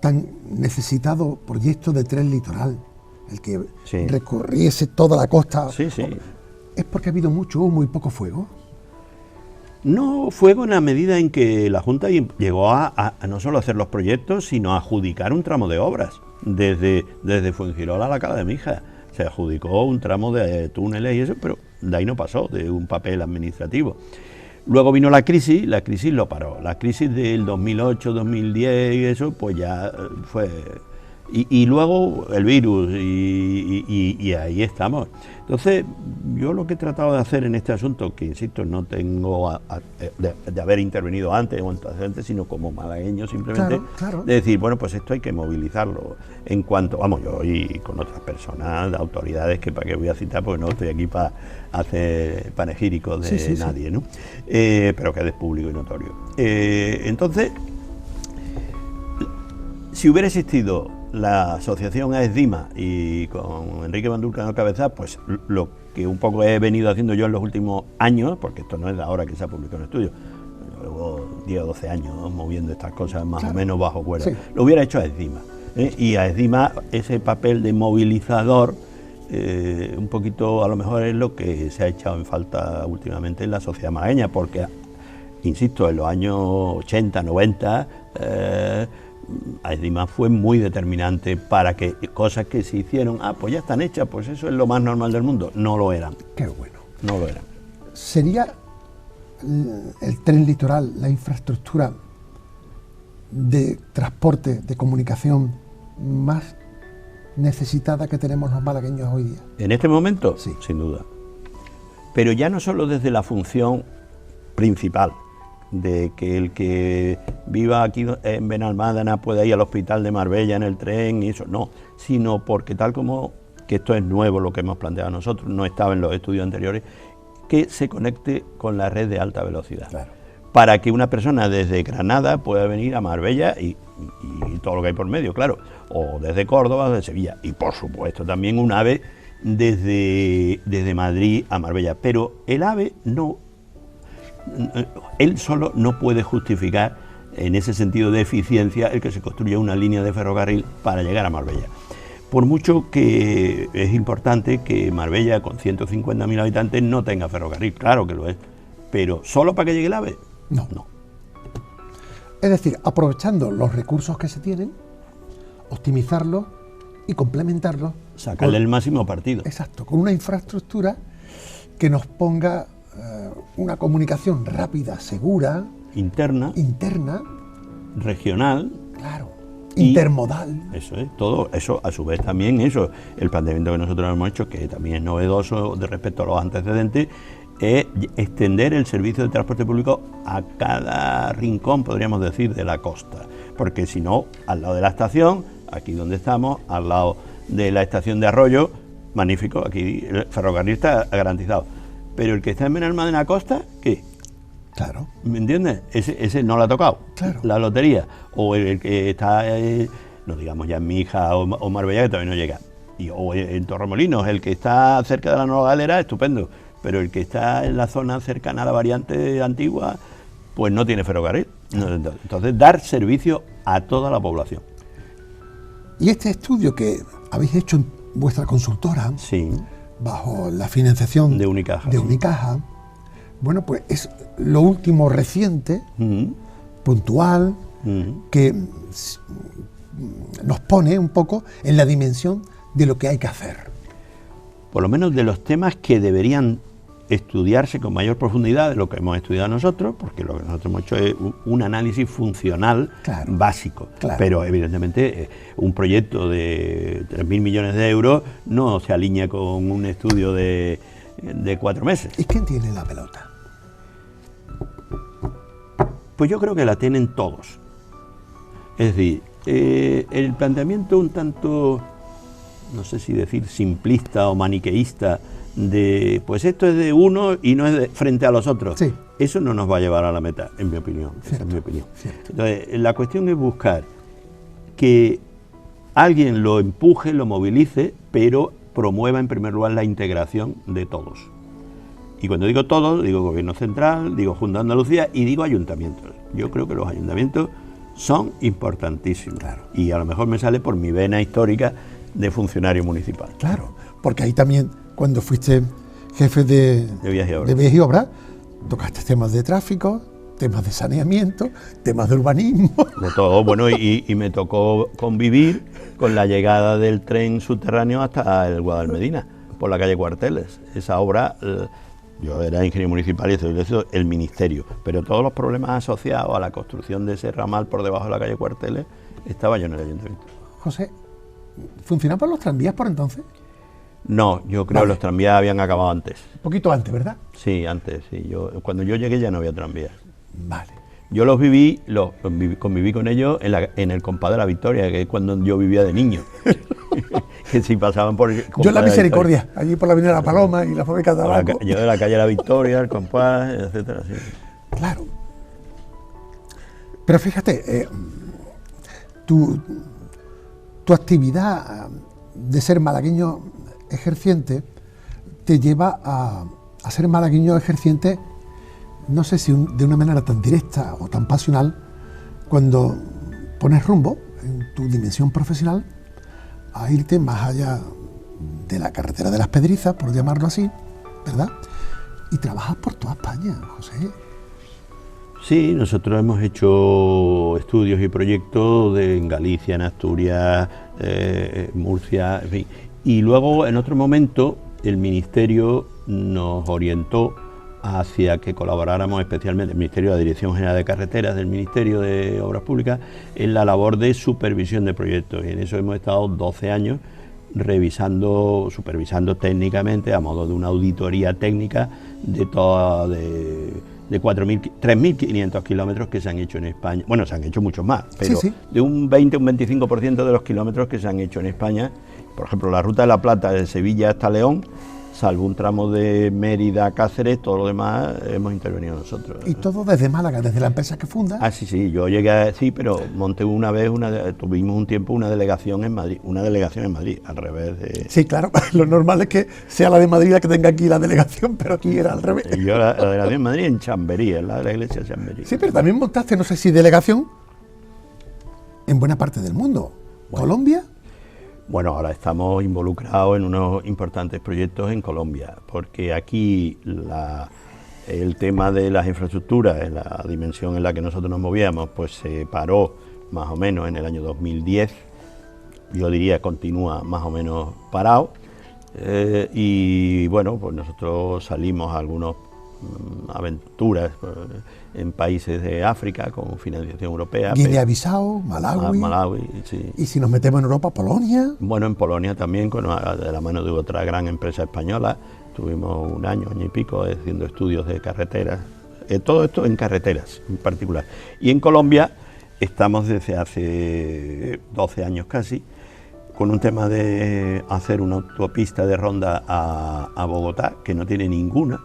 tan necesitado proyecto de tren litoral, el que recorriese toda la costa, es porque ha habido mucho humo y poco fuego? No, fuego en la medida en que la Junta llegó a no solo hacer los proyectos, sino a adjudicar un tramo de obras. Desde Fuengirola a la Cala de Mija se adjudicó un tramo de túneles y eso, pero de ahí no pasó, de un papel administrativo. Luego vino la crisis lo paró. La crisis del 2008, 2010 y eso, pues ya fue... Y luego el virus, y ahí estamos. Entonces, yo lo que he tratado de hacer en este asunto, que insisto, no tengo de haber intervenido antes o antes, sino como malagueño simplemente, claro. De decir, bueno, pues esto hay que movilizarlo. En cuanto, yo y con otras personas, autoridades, que para qué voy a citar, porque no estoy aquí para hacer panegíricos de nadie, ¿no? Pero que es público y notorio. Entonces, si hubiera existido la asociación AESDIMA y con Enrique Bandurca en cabeza, pues lo que un poco he venido haciendo yo en los últimos años, porque esto no es de ahora que se ha publicado un estudio, llevo 10 o 12 años moviendo estas cosas más o menos bajo cuerda, lo hubiera hecho AESDIMA, y AESDIMA, ese papel de movilizador, un poquito a lo mejor es lo que se ha echado en falta últimamente en la sociedad malagueña, porque, insisto, en los años 80, 90, AESDIMA fue muy determinante para que cosas que se hicieron, pues ya están hechas, pues eso es lo más normal del mundo. No lo eran. Qué bueno. No lo eran. ¿Sería el tren litoral la infraestructura de transporte, de comunicación más necesitada que tenemos los malagueños hoy día? En este momento, sí, sin duda. Pero ya no solo desde la función principal, de que el que viva aquí en Benalmádena pueda ir al hospital de Marbella en el tren y eso, no, sino porque tal como, que esto es nuevo lo que hemos planteado nosotros, no estaba en los estudios anteriores, que se conecte con la red de alta velocidad. Claro. Para que una persona desde Granada pueda venir a Marbella y todo lo que hay por medio, claro, o desde Córdoba o de Sevilla, y por supuesto también un AVE desde Madrid a Marbella, pero el AVE no, él solo no puede justificar en ese sentido de eficiencia el que se construya una línea de ferrocarril para llegar a Marbella. Por mucho que es importante que Marbella, con 150.000 habitantes, no tenga ferrocarril, claro que lo es, pero ¿solo para que llegue el AVE? No. No. Es decir, aprovechando los recursos que se tienen, optimizarlos y complementarlos. Sacarle el máximo partido. Exacto, con una infraestructura que nos ponga una comunicación rápida, segura, Interna, regional. claro, Y intermodal. Eso es, todo eso, a su vez también eso, el planteamiento que nosotros hemos hecho, que también es novedoso de respecto a los antecedentes, es extender el servicio de transporte público a cada rincón, podríamos decir, de la costa. Porque si no, al lado de la estación, aquí donde estamos, al lado de la estación de Arroyo, magnífico, aquí el ferrocarril está garantizado. Pero el que está en Benalmádena Costa, ¿qué? Claro. ¿Me entiendes? Ese no lo ha tocado, Claro. la lotería. O el que está, no digamos ya en Mija o Marbella, que todavía no llega. O en Torremolinos, el que está cerca de la Nueva Galera, estupendo. Pero el que está en la zona cercana a la variante antigua, pues no tiene ferrocarril. Entonces, dar servicio a toda la población. Y este estudio que habéis hecho en vuestra consultora, Sí, bajo la financiación de Unicaja. de sí. Unicaja, bueno, pues es lo último reciente, puntual, que nos pone un poco en la dimensión de lo que hay que hacer. Por lo menos de los temas que deberían estudiarse con mayor profundidad de lo que hemos estudiado nosotros, porque lo que nosotros hemos hecho es un análisis funcional Claro, básico, claro. pero evidentemente un proyecto de 3.000 millones de euros no se alinea con un estudio de 4 meses. ¿Y quién tiene la pelota? Pues yo creo que la tienen todos. Es decir, el planteamiento un tanto, no sé si decir simplista o maniqueísta, de pues esto es de uno y no es de frente a los otros. Sí. Eso no nos va a llevar a la meta, en mi opinión. Esa es mi opinión. Cierto. Entonces, la cuestión es buscar que alguien lo empuje, lo movilice, pero promueva en primer lugar la integración de todos. Y cuando digo todos, digo Gobierno Central, digo Junta de Andalucía y digo ayuntamientos. Yo creo que los ayuntamientos son importantísimos. Claro. Y a lo mejor me sale por mi vena histórica de funcionario municipal. Claro, porque ahí también, cuando fuiste jefe de Vías y Obras. de Vías y Obras, tocaste temas de tráfico, temas de saneamiento, temas de urbanismo. De todo, bueno, y me tocó convivir con la llegada del tren subterráneo hasta el Guadalmedina, por la calle Cuarteles. Esa obra, yo era ingeniero municipal y eso el ministerio, pero todos los problemas asociados a la construcción de ese ramal por debajo de la calle Cuarteles, estaba yo en el ayuntamiento. José, ¿funcionaban los tranvías por entonces? No, yo creo Vale. que los tranvías habían acabado antes. Un poquito antes, ¿verdad? Sí, antes, sí. Cuando yo llegué ya no había tranvías. Vale. Yo conviví con ellos en el Compás de la Victoria, que es cuando yo vivía de niño. Que si pasaban por el Compás Yo en la de Misericordia, allí por la Avenida La Paloma y la fábrica de Victoria. tabaco. Yo de la calle de la Victoria, el Compás, etcétera. Sí. Claro. Pero fíjate, tu actividad de ser malagueño ejerciente te lleva a ser malagueño ejerciente, no sé si de una manera tan directa o tan pasional, cuando pones rumbo en tu dimensión profesional a irte más allá de la carretera de las Pedrizas, por llamarlo así, ¿verdad? Y trabajas por toda España, José. Sí, nosotros hemos hecho estudios y proyectos en Galicia, en Asturias, Murcia, en fin. Y luego, en otro momento, el Ministerio nos orientó hacia que colaboráramos especialmente, el Ministerio de la Dirección General de Carreteras del Ministerio de Obras Públicas, en la labor de supervisión de proyectos. Y en eso hemos estado 12 años supervisando técnicamente, a modo de una auditoría técnica, de de 3.500 kilómetros que se han hecho en España. Bueno, se han hecho muchos más, pero sí. de un 20 un 25% de los kilómetros que se han hecho en España. Por ejemplo, la Ruta de la Plata de Sevilla hasta León, salvo un tramo de Mérida a Cáceres, todo lo demás hemos intervenido nosotros. Y todo desde Málaga, desde la empresa que funda. Ah, sí, yo llegué, sí, pero monté una vez, tuvimos un tiempo una delegación en Madrid, al revés de... Sí, claro, lo normal es que sea la de Madrid la que tenga aquí la delegación, pero aquí era al revés. Yo la delegación en Madrid, en Chamberí, en la iglesia de Chamberí. Sí, pero también montaste, no sé si delegación, en buena parte del mundo. Bueno. Colombia. Bueno, ahora estamos involucrados en unos importantes proyectos en Colombia, porque aquí el tema de las infraestructuras, en la dimensión en la que nosotros nos movíamos, pues se paró más o menos en el año 2010, yo diría continúa más o menos parado, y bueno, pues nosotros salimos a algunas aventuras en países de África con financiación europea. Guinea-Bissau, Malawi. Malawi, sí. Y si nos metemos en Europa, Polonia. Bueno, en Polonia también, de la mano de otra gran empresa española, tuvimos un año y pico haciendo estudios de carreteras, todo esto en carreteras en particular. Y en Colombia estamos desde hace 12 años casi, con un tema de hacer una autopista de ronda a Bogotá, que no tiene ninguna,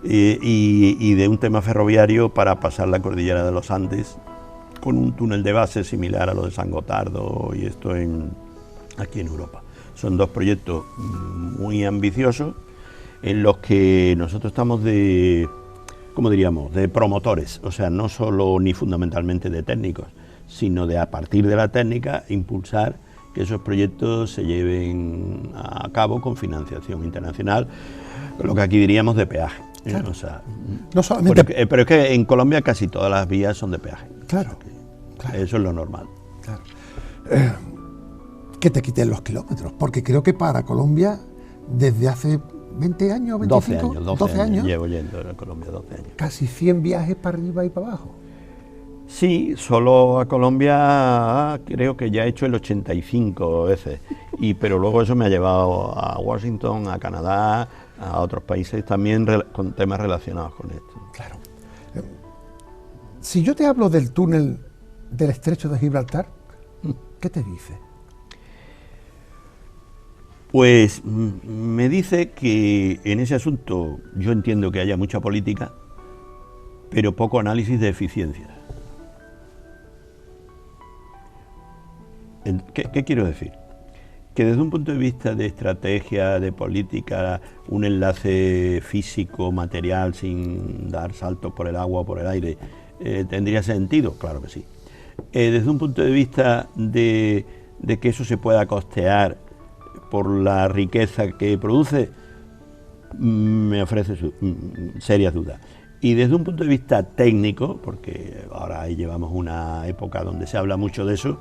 y de un tema ferroviario para pasar la cordillera de los Andes, con un túnel de base similar a lo de San Gotardo, y esto aquí en Europa. Son dos proyectos muy ambiciosos, en los que nosotros estamos ¿cómo diríamos?, de promotores, o sea, no solo ni fundamentalmente de técnicos, sino de a partir de la técnica impulsar que esos proyectos se lleven a cabo con financiación internacional, lo que aquí diríamos de peaje. Claro. O sea, no solamente... pero es que en Colombia casi todas las vías son de peaje. Claro, claro. Eso es lo normal. Claro. Que te quiten los kilómetros, porque creo que para Colombia, desde hace 20 años, 25, 12 años llevo yendo a Colombia, 12 años. Casi 100 viajes para arriba y para abajo. Sí, solo a Colombia creo que ya he hecho el 85 veces, pero luego eso me ha llevado a Washington, a Canadá, a otros países también con temas relacionados con esto. Claro. Si yo te hablo del túnel del Estrecho de Gibraltar, ¿qué te dice? Pues me dice que en ese asunto yo entiendo que haya mucha política, pero poco análisis de eficiencia. ¿Qué quiero decir? Que desde un punto de vista de estrategia, de política, un enlace físico, material, sin dar saltos por el agua o por el aire, ¿tendría sentido? Claro que sí. Desde un punto de vista de que eso se pueda costear por la riqueza que produce, me ofrece serias dudas. Y desde un punto de vista técnico, porque ahora ahí llevamos una época donde se habla mucho de eso,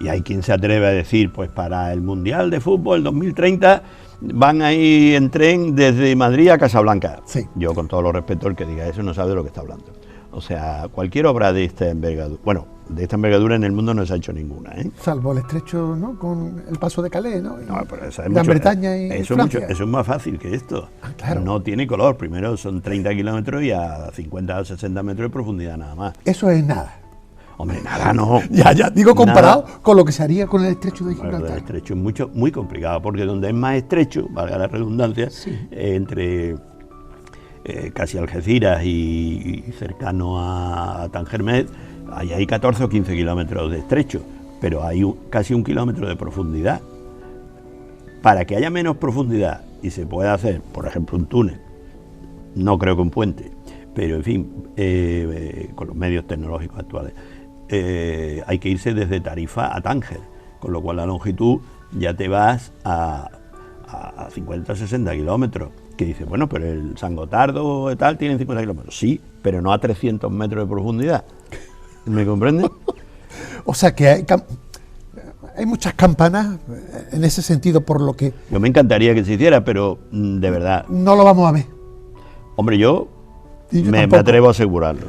y hay quien se atreve a decir, pues para el Mundial de Fútbol 2030 van a ir en tren desde Madrid a Casablanca. Sí. Yo, con todo lo respeto, el que diga eso no sabe de lo que está hablando. O sea, cualquier obra de esta envergadura, bueno, de esta envergadura en el mundo no se ha hecho ninguna, ¿eh? Salvo el estrecho, ¿no?, con el paso de Calais, ¿no? No, pero eso es Gran Bretaña y Francia. Eso es más fácil que esto. Ah, claro. No tiene color. Primero son 30 kilómetros y a 50 o 60 metros de profundidad nada más. Eso es nada. Hombre, nada no. Ya, digo, comparado con lo que se haría con el estrecho de Gibraltar. Bueno, el estrecho es muy complicado, porque donde es más estrecho, valga la redundancia, sí, entre casi Algeciras y cercano a Tangermet, ahí hay 14 o 15 kilómetros de estrecho, pero hay casi 1 kilómetro de profundidad. Para que haya menos profundidad y se pueda hacer, por ejemplo, un túnel, no creo que un puente, pero en fin, con los medios tecnológicos actuales, hay que irse desde Tarifa a Tánger, con lo cual la longitud ya te vas a 50 o 60 kilómetros, que dice, bueno, pero el San Gotardo y tal tiene 50 kilómetros. Sí, pero no a 300 metros de profundidad. ¿Me comprende? O sea que hay muchas campanas en ese sentido, por lo que... Yo me encantaría que se hiciera, pero de verdad... No lo vamos a ver. Hombre, yo me tampoco. atrevo a asegurarlo.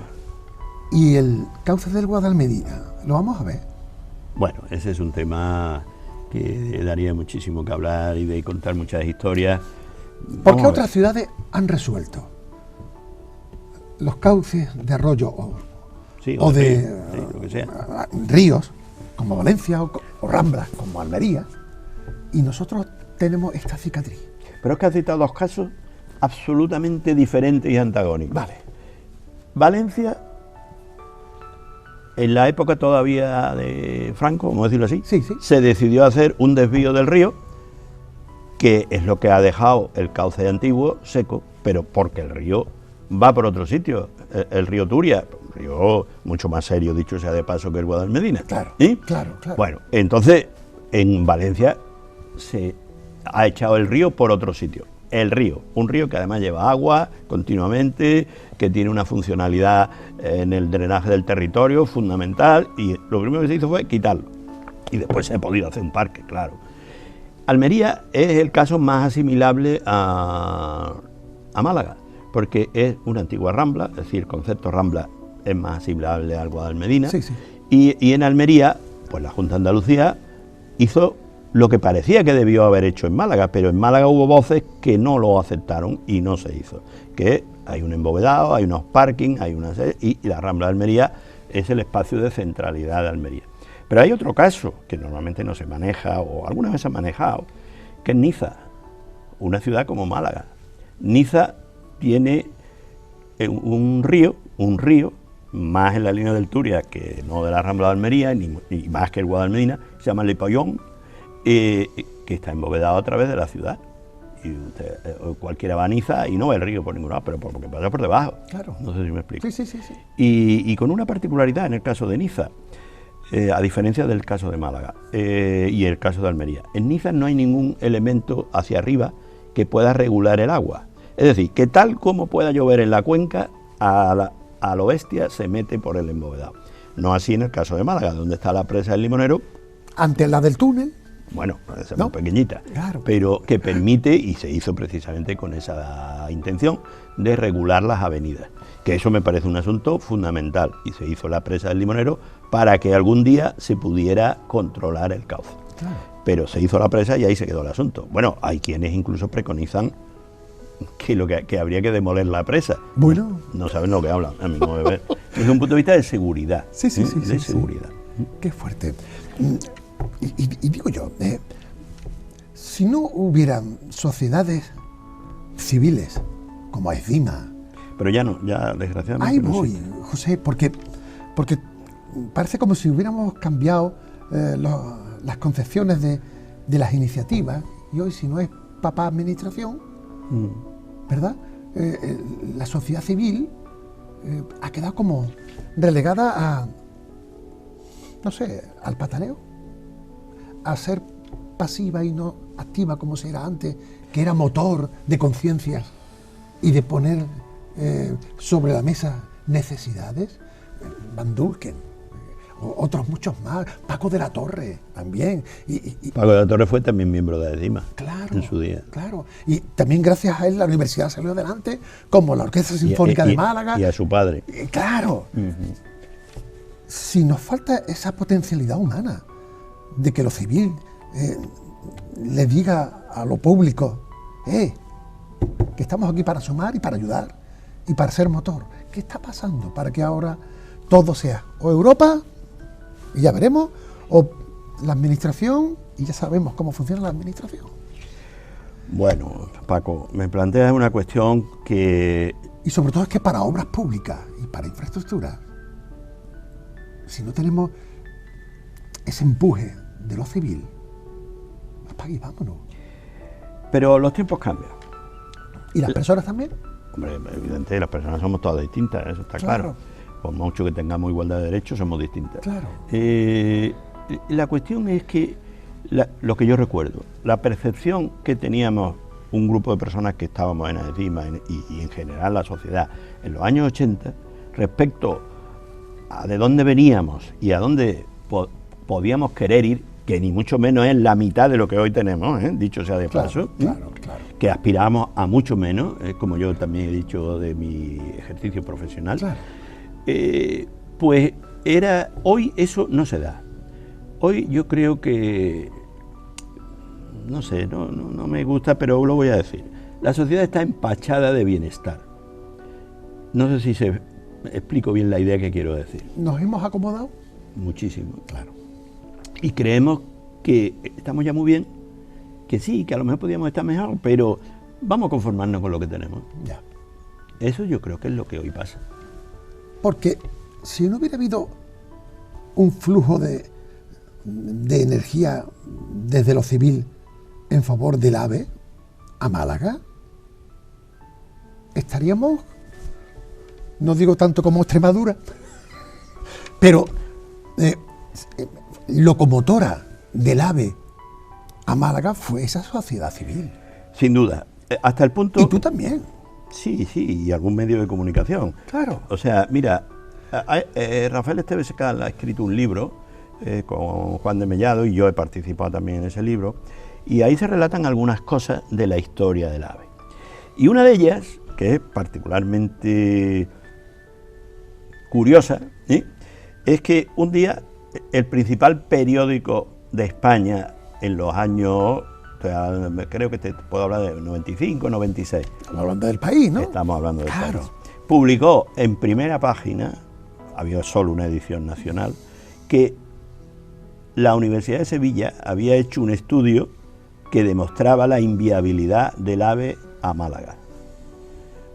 ¿Y el cauce del Guadalmedina? ¿Lo vamos a ver? Bueno, ese es un tema que daría muchísimo que hablar y de contar muchas historias. ¿Por qué otras ciudades han resuelto? los cauces de arroyo Sí, o de sí, lo que sea. ríos, como Valencia o Ramblas, como Almería, y nosotros tenemos esta cicatriz. Pero es que has citado dos casos absolutamente diferentes y antagónicos. Vale. Valencia, en la época todavía de Franco, vamos a decirlo así, Sí, sí. se decidió hacer un desvío del río, que es lo que ha dejado el cauce antiguo seco, pero porque el río va por otro sitio, el río Turia, un río mucho más serio, dicho sea de paso, que el Guadalmedina. Claro, ¿Sí? claro. Bueno, entonces en Valencia se ha echado el río por otro sitio. El río, un río que además lleva agua continuamente, que tiene una funcionalidad en el drenaje del territorio fundamental, y lo primero que se hizo fue quitarlo. Y después se ha podido hacer un parque, claro. Almería es el caso más asimilable a Málaga, porque es una antigua rambla, es decir, el concepto rambla es más asimilable al Guadalmedina. Sí, sí. Y en Almería, pues la Junta de Andalucía hizo lo que parecía que debió haber hecho en Málaga, pero en Málaga hubo voces que no lo aceptaron y no se hizo. Que hay un embovedado, hay unos parkings, hay una serie, y la Rambla de Almería es el espacio de centralidad de Almería. Pero hay otro caso que normalmente no se maneja, o alguna vez se ha manejado, que es Niza, una ciudad como Málaga. Niza tiene un río, más en la línea del Turia que no de la Rambla de Almería, ni más que el Guadalmedina, se llama Le Payón, que está embovedado a través de la ciudad. Y usted, cualquiera va a Niza y no ve el río por ningún lado, pero porque pasa por debajo. Claro. No sé si me explico. Sí. Y con una particularidad en el caso de Niza, a diferencia del caso de Málaga y el caso de Almería. En Niza no hay ningún elemento hacia arriba que pueda regular el agua. Es decir, que tal como pueda llover en la cuenca, a lo bestia se mete por el embovedado. No así en el caso de Málaga, donde está la presa del Limonero. Ante la del túnel. Bueno, es ¿No? muy pequeñita, Claro. pero que permite, y se hizo precisamente con esa intención, de regular las avenidas. Que eso me parece un asunto fundamental, y se hizo la presa del Limonero para que algún día se pudiera controlar el cauce. Claro. Pero se hizo la presa y ahí se quedó el asunto. Bueno, hay quienes incluso preconizan que habría que demoler la presa. Bueno. No saben lo que hablan, a mi modo de ver. Desde un punto de vista de seguridad. Sí. De seguridad. Qué fuerte. Y digo yo, si no hubieran sociedades civiles como Aizima. Pero ya no, ya desgraciadamente. Ahí no voy, existe. José, porque parece como si hubiéramos cambiado las concepciones de las iniciativas, y hoy, si no es papá administración, ¿verdad? La sociedad civil ha quedado como relegada a, no sé, al pataleo, a ser pasiva y no activa como se era antes, que era motor de conciencias y de poner sobre la mesa necesidades. Van Dulken, otros muchos más, Paco de la Torre también. Paco de la Torre fue también miembro de Aizima, claro, en su día. Claro, y también gracias a él la universidad salió adelante, como la Orquesta Sinfónica de Málaga. Y a su padre. Claro. Si nos falta esa potencialidad humana de que lo civil le diga a lo público, que estamos aquí para sumar y para ayudar y para ser motor. ¿Qué está pasando para que ahora todo sea o Europa, y ya veremos, o la administración, y ya sabemos cómo funciona la administración? Bueno, Paco, me planteas una cuestión que... Y sobre todo es que para obras públicas y para infraestructura, si no tenemos ese empuje de lo civil, apague y vámonos. Pero los tiempos cambian. ¿Y las personas también? Hombre, evidente, las personas somos todas distintas, eso está claro. Por mucho que tengamos igualdad de derechos, somos distintas. Claro. La cuestión es que, lo que yo recuerdo, la percepción que teníamos un grupo de personas que estábamos en Aizima y en general la sociedad en los años 80, respecto a de dónde veníamos y a dónde podíamos querer ir, que ni mucho menos es la mitad de lo que hoy tenemos, dicho sea de paso, claro. que aspiramos a mucho menos, como yo también he dicho de mi ejercicio profesional. Claro. Pues hoy eso no se da. Hoy yo creo que, no sé, no me gusta, pero lo voy a decir. La sociedad está empachada de bienestar. No sé si se explico bien la idea que quiero decir. ¿Nos hemos acomodado? Muchísimo. Claro. Y creemos que estamos ya muy bien, que sí, que a lo mejor podríamos estar mejor, pero vamos a conformarnos con lo que tenemos. Ya. Eso yo creo que es lo que hoy pasa. Porque si no hubiera habido un flujo de energía desde lo civil en favor del AVE a Málaga, estaríamos, no digo tanto como Extremadura, pero locomotora del AVE a Málaga fue esa sociedad civil. Sin duda. Hasta el punto... Y tú también. Sí, y algún medio de comunicación. Claro. O sea, mira, Rafael Esteves Secal ha escrito un libro con Juan de Mellado, y yo he participado también en ese libro, y ahí se relatan algunas cosas de la historia del AVE. Y una de ellas, que es particularmente curiosa, es que un día el principal periódico de España en los años, creo que te puedo hablar de 95, 96. Estamos hablando del país, ¿no? Estamos hablando del Claro. país. Publicó en primera página, había solo una edición nacional, que la Universidad de Sevilla había hecho un estudio que demostraba la inviabilidad del AVE a Málaga,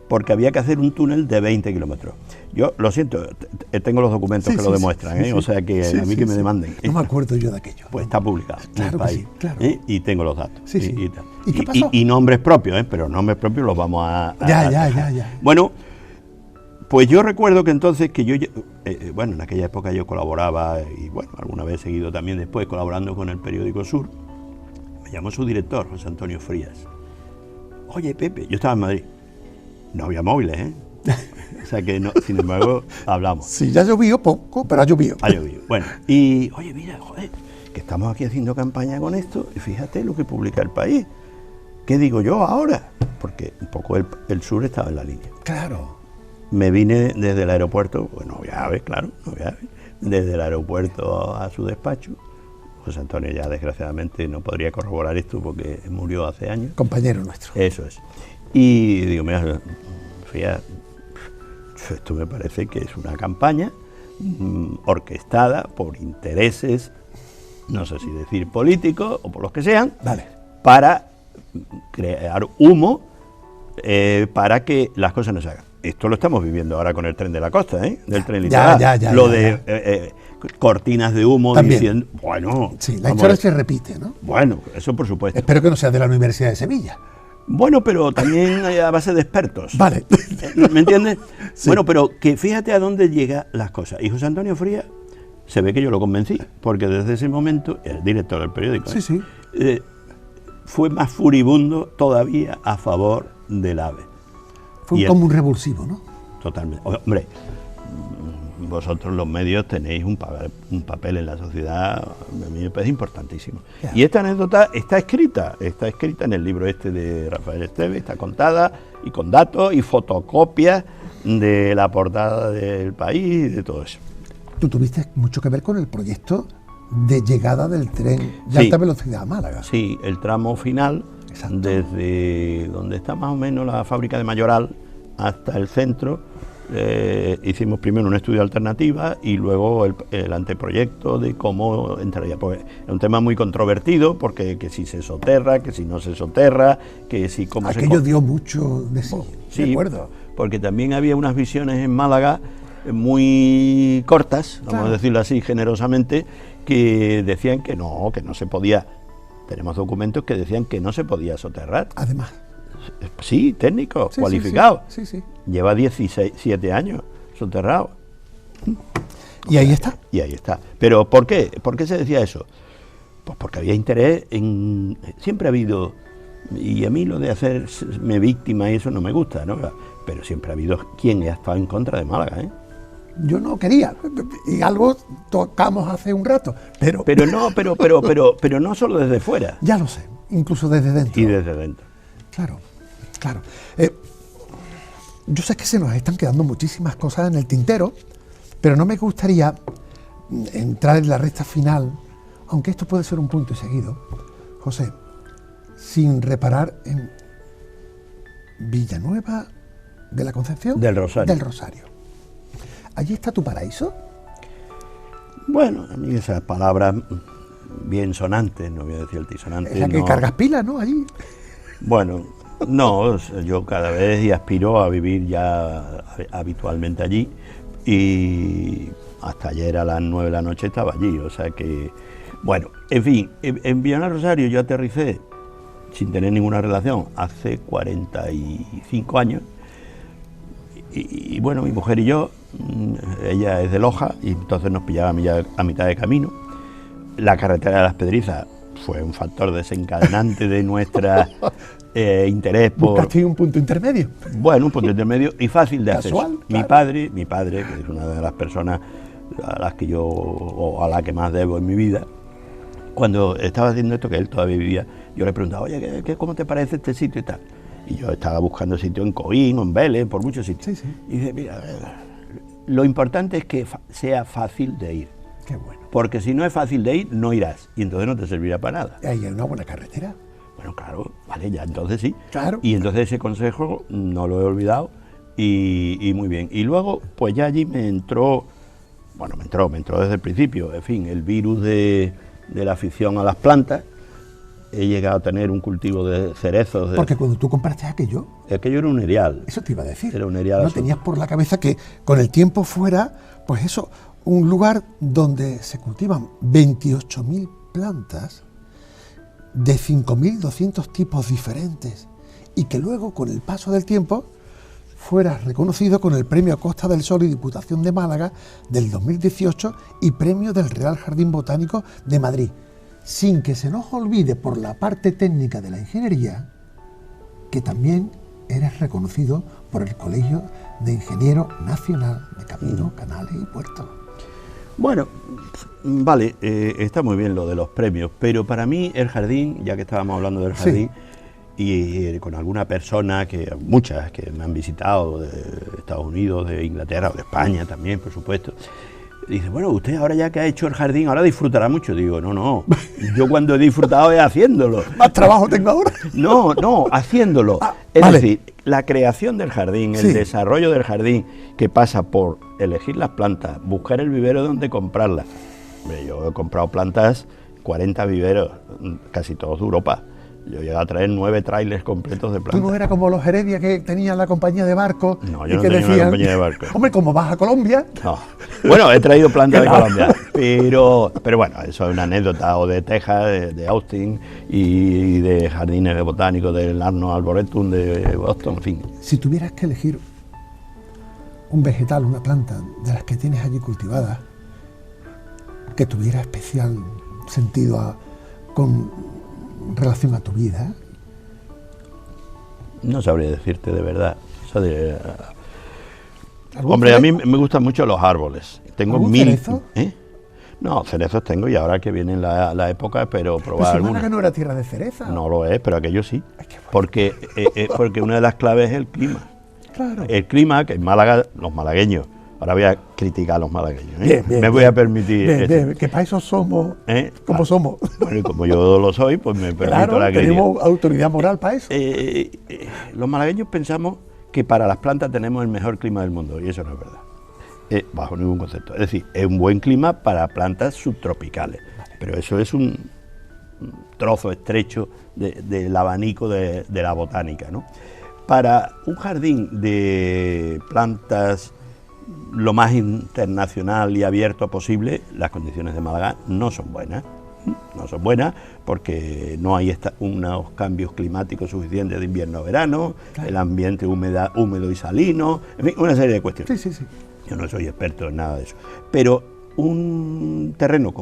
porque había que hacer un túnel de 20 kilómetros. Yo, lo siento, tengo los documentos que lo demuestran, sí. O sea que a mí que me demanden. No me acuerdo yo de aquello. Pues está publicado en Claro el que país, sí, claro. Y tengo los datos. Sí, sí. Y tal. ¿Y qué pasó? Y nombres propios, pero nombres propios los vamos a Ya. dejar. Bueno, pues yo recuerdo que entonces que yo, bueno, en aquella época yo colaboraba, y bueno, alguna vez he seguido también después colaborando con el periódico Sur. Me llamó su director, José Antonio Frías. Oye, Pepe, yo estaba en Madrid. No había móviles, O sea que, no, sin embargo, hablamos. Sí, ya llovió poco, pero ha llovido. Ha llovido. Bueno, y oye, mira, joder, que estamos aquí haciendo campaña con esto, y fíjate lo que publica El País. ¿Qué digo yo ahora? Porque un poco el Sur estaba en la línea. Claro. Me vine desde el aeropuerto, bueno, ya ves, claro, desde el aeropuerto a su despacho. José Antonio ya desgraciadamente no podría corroborar esto porque murió hace años. Compañero nuestro. Eso es. Y digo, mira, fíjate, esto me parece que es una campaña orquestada por intereses, no sé si decir políticos o por los que sean, Vale. para crear humo para que las cosas no se hagan. Esto lo estamos viviendo ahora con el tren de la costa, del tren litoral. Lo de cortinas de humo también. Diciendo, bueno... Sí, la historia se repite, ¿no? Bueno, eso por supuesto. Espero que no sea de la Universidad de Sevilla. Bueno, pero también a base de expertos. Vale. ¿Me entiendes? Sí. Bueno, pero que fíjate a dónde llegan las cosas. Y José Antonio Frías, se ve que yo lo convencí, porque desde ese momento, el director del periódico, Sí. fue más furibundo todavía a favor del AVE. Fue como un revulsivo, ¿no? Totalmente. Hombre, vosotros los medios tenéis un papel en la sociedad, a mí me parece importantísimo. Ya. Y esta anécdota está escrita en el libro este de Rafael Esteves, está contada y con datos y fotocopias de la portada del País y de todo eso. Tú tuviste mucho que ver con el proyecto de llegada del tren de alta velocidad a Málaga. Sí, el tramo final, Exacto. desde donde está más o menos la fábrica de Mayoral hasta el centro. Hicimos primero un estudio de alternativa y luego el anteproyecto de cómo entraría. Pues es un tema muy controvertido porque que si se soterra, que si no se soterra, que si cómo se... Aquello dio mucho de sí, Sí, de acuerdo. porque también había unas visiones en Málaga muy cortas, vamos Claro. a decirlo así generosamente, que decían que no se podía. Tenemos documentos que decían que no se podía soterrar. Además. Sí, técnico, Sí, cualificado. Sí. Lleva 17 años soterrado. Y ahí está. Y ahí está. ¿Pero por qué? ¿Por qué se decía eso? Pues porque había interés en... Siempre ha habido... Y a mí lo de hacerme víctima y eso no me gusta, ¿no? Pero siempre ha habido quien ha estado en contra de Málaga, Yo no quería. Y algo tocamos hace un rato. Pero Pero no solo desde fuera. ya lo sé. Incluso desde dentro. Y desde dentro. Claro. Yo sé que se nos están quedando muchísimas cosas en el tintero, pero no me gustaría entrar en la recta final, aunque esto puede ser un punto y seguido, José, sin reparar en Villanueva de la Concepción. Del Rosario. Del Rosario. ¿Allí está tu paraíso? Bueno, a mí esas palabras bien sonantes, no voy a decir altisonantes. Es la que no. cargas pilas, ¿no? Allí. Bueno, no, yo cada vez y aspiro a vivir ya habitualmente allí, y hasta ayer a las 9 de la noche estaba allí, o sea que, bueno, en fin, en Villanueva del Rosario yo aterricé sin tener ninguna relación hace 45 años, y bueno, mi mujer y yo, ella es de Loja, y entonces nos pillaba a mitad de camino. La carretera de las Pedrizas fue un factor desencadenante de nuestra interés por... ¿Buscaste un punto intermedio? Bueno, un punto intermedio y fácil de acceso. Casual, Mi padre, que es una de las personas a las que yo, o a la que más debo en mi vida, cuando estaba haciendo esto, que él todavía vivía, yo le preguntaba, oye, ¿cómo te parece este sitio y tal? Y yo estaba buscando sitio en Coín, en Vélez, por muchos sitios. Sí, sí. Y dice, mira, lo importante es que sea fácil de ir. Qué bueno. Porque si no es fácil de ir, no irás. Y entonces no te servirá para nada. Ahí hay una buena carretera. Bueno, claro, vale, ya entonces sí. Claro. Y entonces ese consejo no lo he olvidado y muy bien. Y luego, pues ya allí me entró desde el principio, en fin, el virus de la afición a las plantas. He llegado a tener un cultivo de cerezos. Porque cuando tú compraste aquello Era un erial. eso te iba a decir. Era un erial No azul. tenías por la cabeza que con el tiempo fuera, pues eso, un lugar donde se cultivan 28.000 plantas de 5.200 tipos diferentes y que luego, con el paso del tiempo, fuera reconocido con el Premio Costa del Sol y Diputación de Málaga del 2018 y Premio del Real Jardín Botánico de Madrid, sin que se nos olvide por la parte técnica de la ingeniería que también eres reconocido por el Colegio de Ingeniero Nacional de Caminos, Canales y Puertos. Bueno, vale, está muy bien lo de los premios, pero para mí el jardín, ya que estábamos hablando del jardín, y con alguna persona, muchas que me han visitado de Estados Unidos, de Inglaterra o de España también, por supuesto, dice, bueno, usted ahora ya que ha hecho el jardín, ahora disfrutará mucho. Digo, no, yo cuando he disfrutado es haciéndolo. ¿Más trabajo tengo ahora? No, haciéndolo. Es vale. decir, la creación del jardín, el desarrollo del jardín, que pasa por elegir las plantas, buscar el vivero donde comprarlas. Hombre, yo he comprado plantas, 40 viveros, casi todos de Europa. Yo llegué a traer 9 trailers completos de plantas. ¿Tú no eras como los Heredia que tenían la compañía de barcos? No, y yo no que tenía una decían, compañía de barcos. Hombre, como vas a Colombia... No. Bueno, he traído plantas de Claro. Colombia, pero bueno, eso es una anécdota, o de Texas, de Austin, y de jardines botánicos del Arnold Arboretum de Boston, en fin. Si tuvieras que elegir un vegetal, una planta de las que tienes allí cultivadas, que tuviera especial sentido con relación a tu vida... No sabría decirte de verdad. O sea, ¿Algún hombre, a mí cerezo? me gustan mucho los árboles. Tengo ¿Algún 1000. cerezo? No, cerezos tengo, y ahora que viene la época espero Pues probar si alguna. Málaga no era tierra de cereza. No lo es, pero aquello sí. Ay, qué bueno. Porque una de las claves es el clima. Claro. El clima, que en Málaga, los malagueños, ahora voy a criticar a los malagueños, ¿eh? Bien, me voy a permitir Bien, esto. bien, que para eso somos como Ah, somos. Bueno, y como yo lo soy, pues me permito Claro, la crítica. tenemos autoridad moral para eso. Los malagueños pensamos que para las plantas tenemos el mejor clima del mundo, y eso no es verdad. Bajo ningún concepto. Es decir, es un buen clima para plantas subtropicales, pero eso es un trozo estrecho del abanico de la botánica, ¿no? Para un jardín de plantas lo más internacional y abierto posible, las condiciones de Málaga no son buenas. No son buenas porque no hay unos cambios climáticos suficientes de invierno a verano, Claro. el ambiente húmedo y salino, en fin, una serie de cuestiones. Sí, sí, sí. Yo no soy experto en nada de eso. Pero un terreno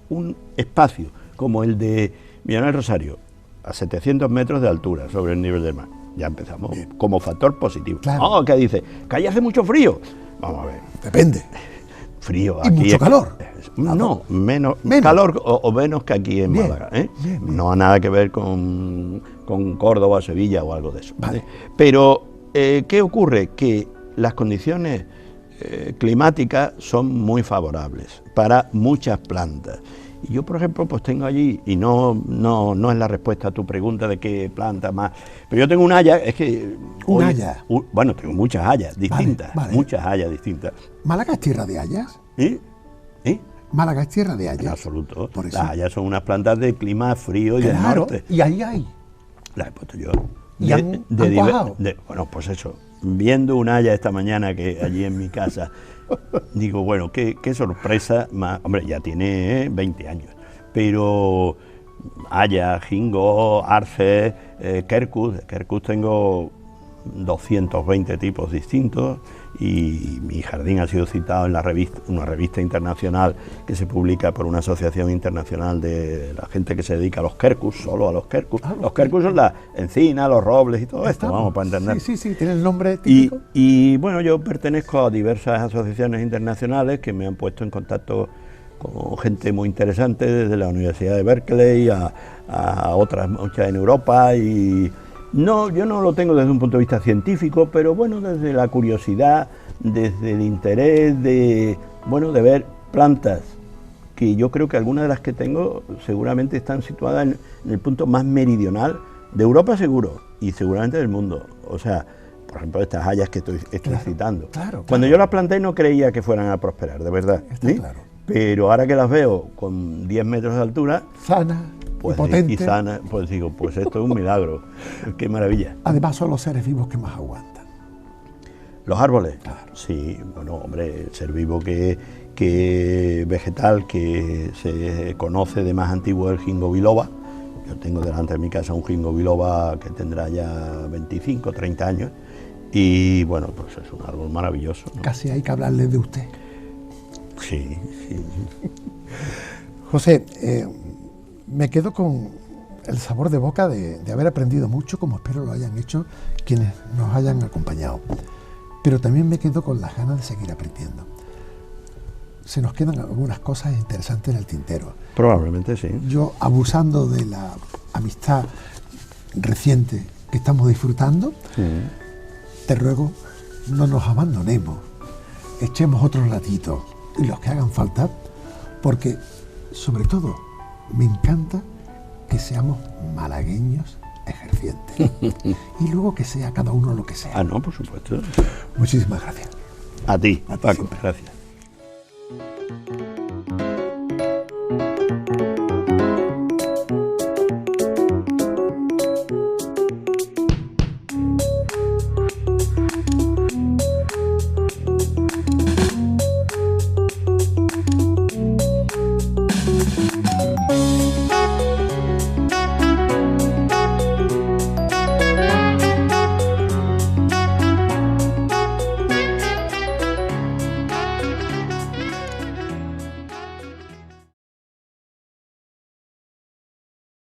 un espacio como el de Villanueva del Rosario, a 700 metros de altura sobre el nivel del mar, ya empezamos como factor positivo. Claro. ¿Qué dice? ¿Que allí hace mucho frío? Vamos a ver. Depende. Frío. Y aquí mucho calor. No, menos Menos. calor o menos que aquí en Bien, Málaga. ¿eh? bien, bien. No ha nada que ver con Córdoba, Sevilla o algo de eso. Vale. Pero, ¿qué ocurre? Que las condiciones climáticas son muy favorables para muchas plantas Y yo, por ejemplo, pues tengo allí, y no es la respuesta a tu pregunta de qué planta más, pero yo tengo un haya, es que... ¿Un haya? Bueno, tengo muchas hayas distintas, Vale. muchas hayas distintas. ¿Málaga es tierra de hayas? ¿Y? Málaga es tierra de hayas. En absoluto. Por eso. Las hayas son unas plantas de clima frío y del Claro, norte. y ahí hay. Las he puesto yo. ¿Y han cuajado? Bueno, pues eso, viendo un haya esta mañana que allí en mi casa, digo, bueno, qué sorpresa más. Hombre, ya tiene 20 años, pero haya, jingo, arce, quercus tengo 220 tipos distintos, y mi jardín ha sido citado en una revista internacional que se publica por una asociación internacional de la gente que se dedica a los quercus, solo a los quercus. Los quercus son las encinas, los robles y todo esto, vamos, para entender. Sí, tiene el nombre típico. Y bueno, yo pertenezco a diversas asociaciones internacionales que me han puesto en contacto con gente muy interesante, desde la Universidad de Berkeley a otras muchas en Europa, y no, yo no lo tengo desde un punto de vista científico, pero bueno, desde la curiosidad, desde el interés de ver plantas, que yo creo que algunas de las que tengo seguramente están situadas en el punto más meridional de Europa, seguro, y seguramente del mundo. O sea, por ejemplo, estas hayas que estoy citando. Claro. Cuando yo las planté no creía que fueran a prosperar, de verdad. Está claro. Pero ahora que las veo con 10 metros de altura, sana, pues, potente. y sana, pues digo, pues esto es un milagro. Qué maravilla. Además son los seres vivos que más aguantan. ¿Los árboles? Claro. Sí, bueno, hombre, el ser vivo que vegetal que se conoce de más antiguo es el ginkgo biloba. Yo tengo delante de mi casa un ginkgo biloba que tendrá ya 25, 30 años, y bueno, pues es un árbol maravilloso, ¿no? Casi hay que hablarle de usted. Sí. José, me quedo con el sabor de boca de haber aprendido mucho, como espero lo hayan hecho quienes nos hayan acompañado. Pero también me quedo con las ganas de seguir aprendiendo. Se nos quedan algunas cosas interesantes en el tintero. Probablemente sí. Yo, abusando de la amistad reciente que estamos disfrutando, te ruego, no nos abandonemos, echemos otros ratitos y los que hagan falta, porque sobre todo me encanta que seamos malagueños ejercientes y luego que sea cada uno lo que sea. Ah, no, por supuesto. Muchísimas gracias. A ti, A ti Paco, siempre. gracias.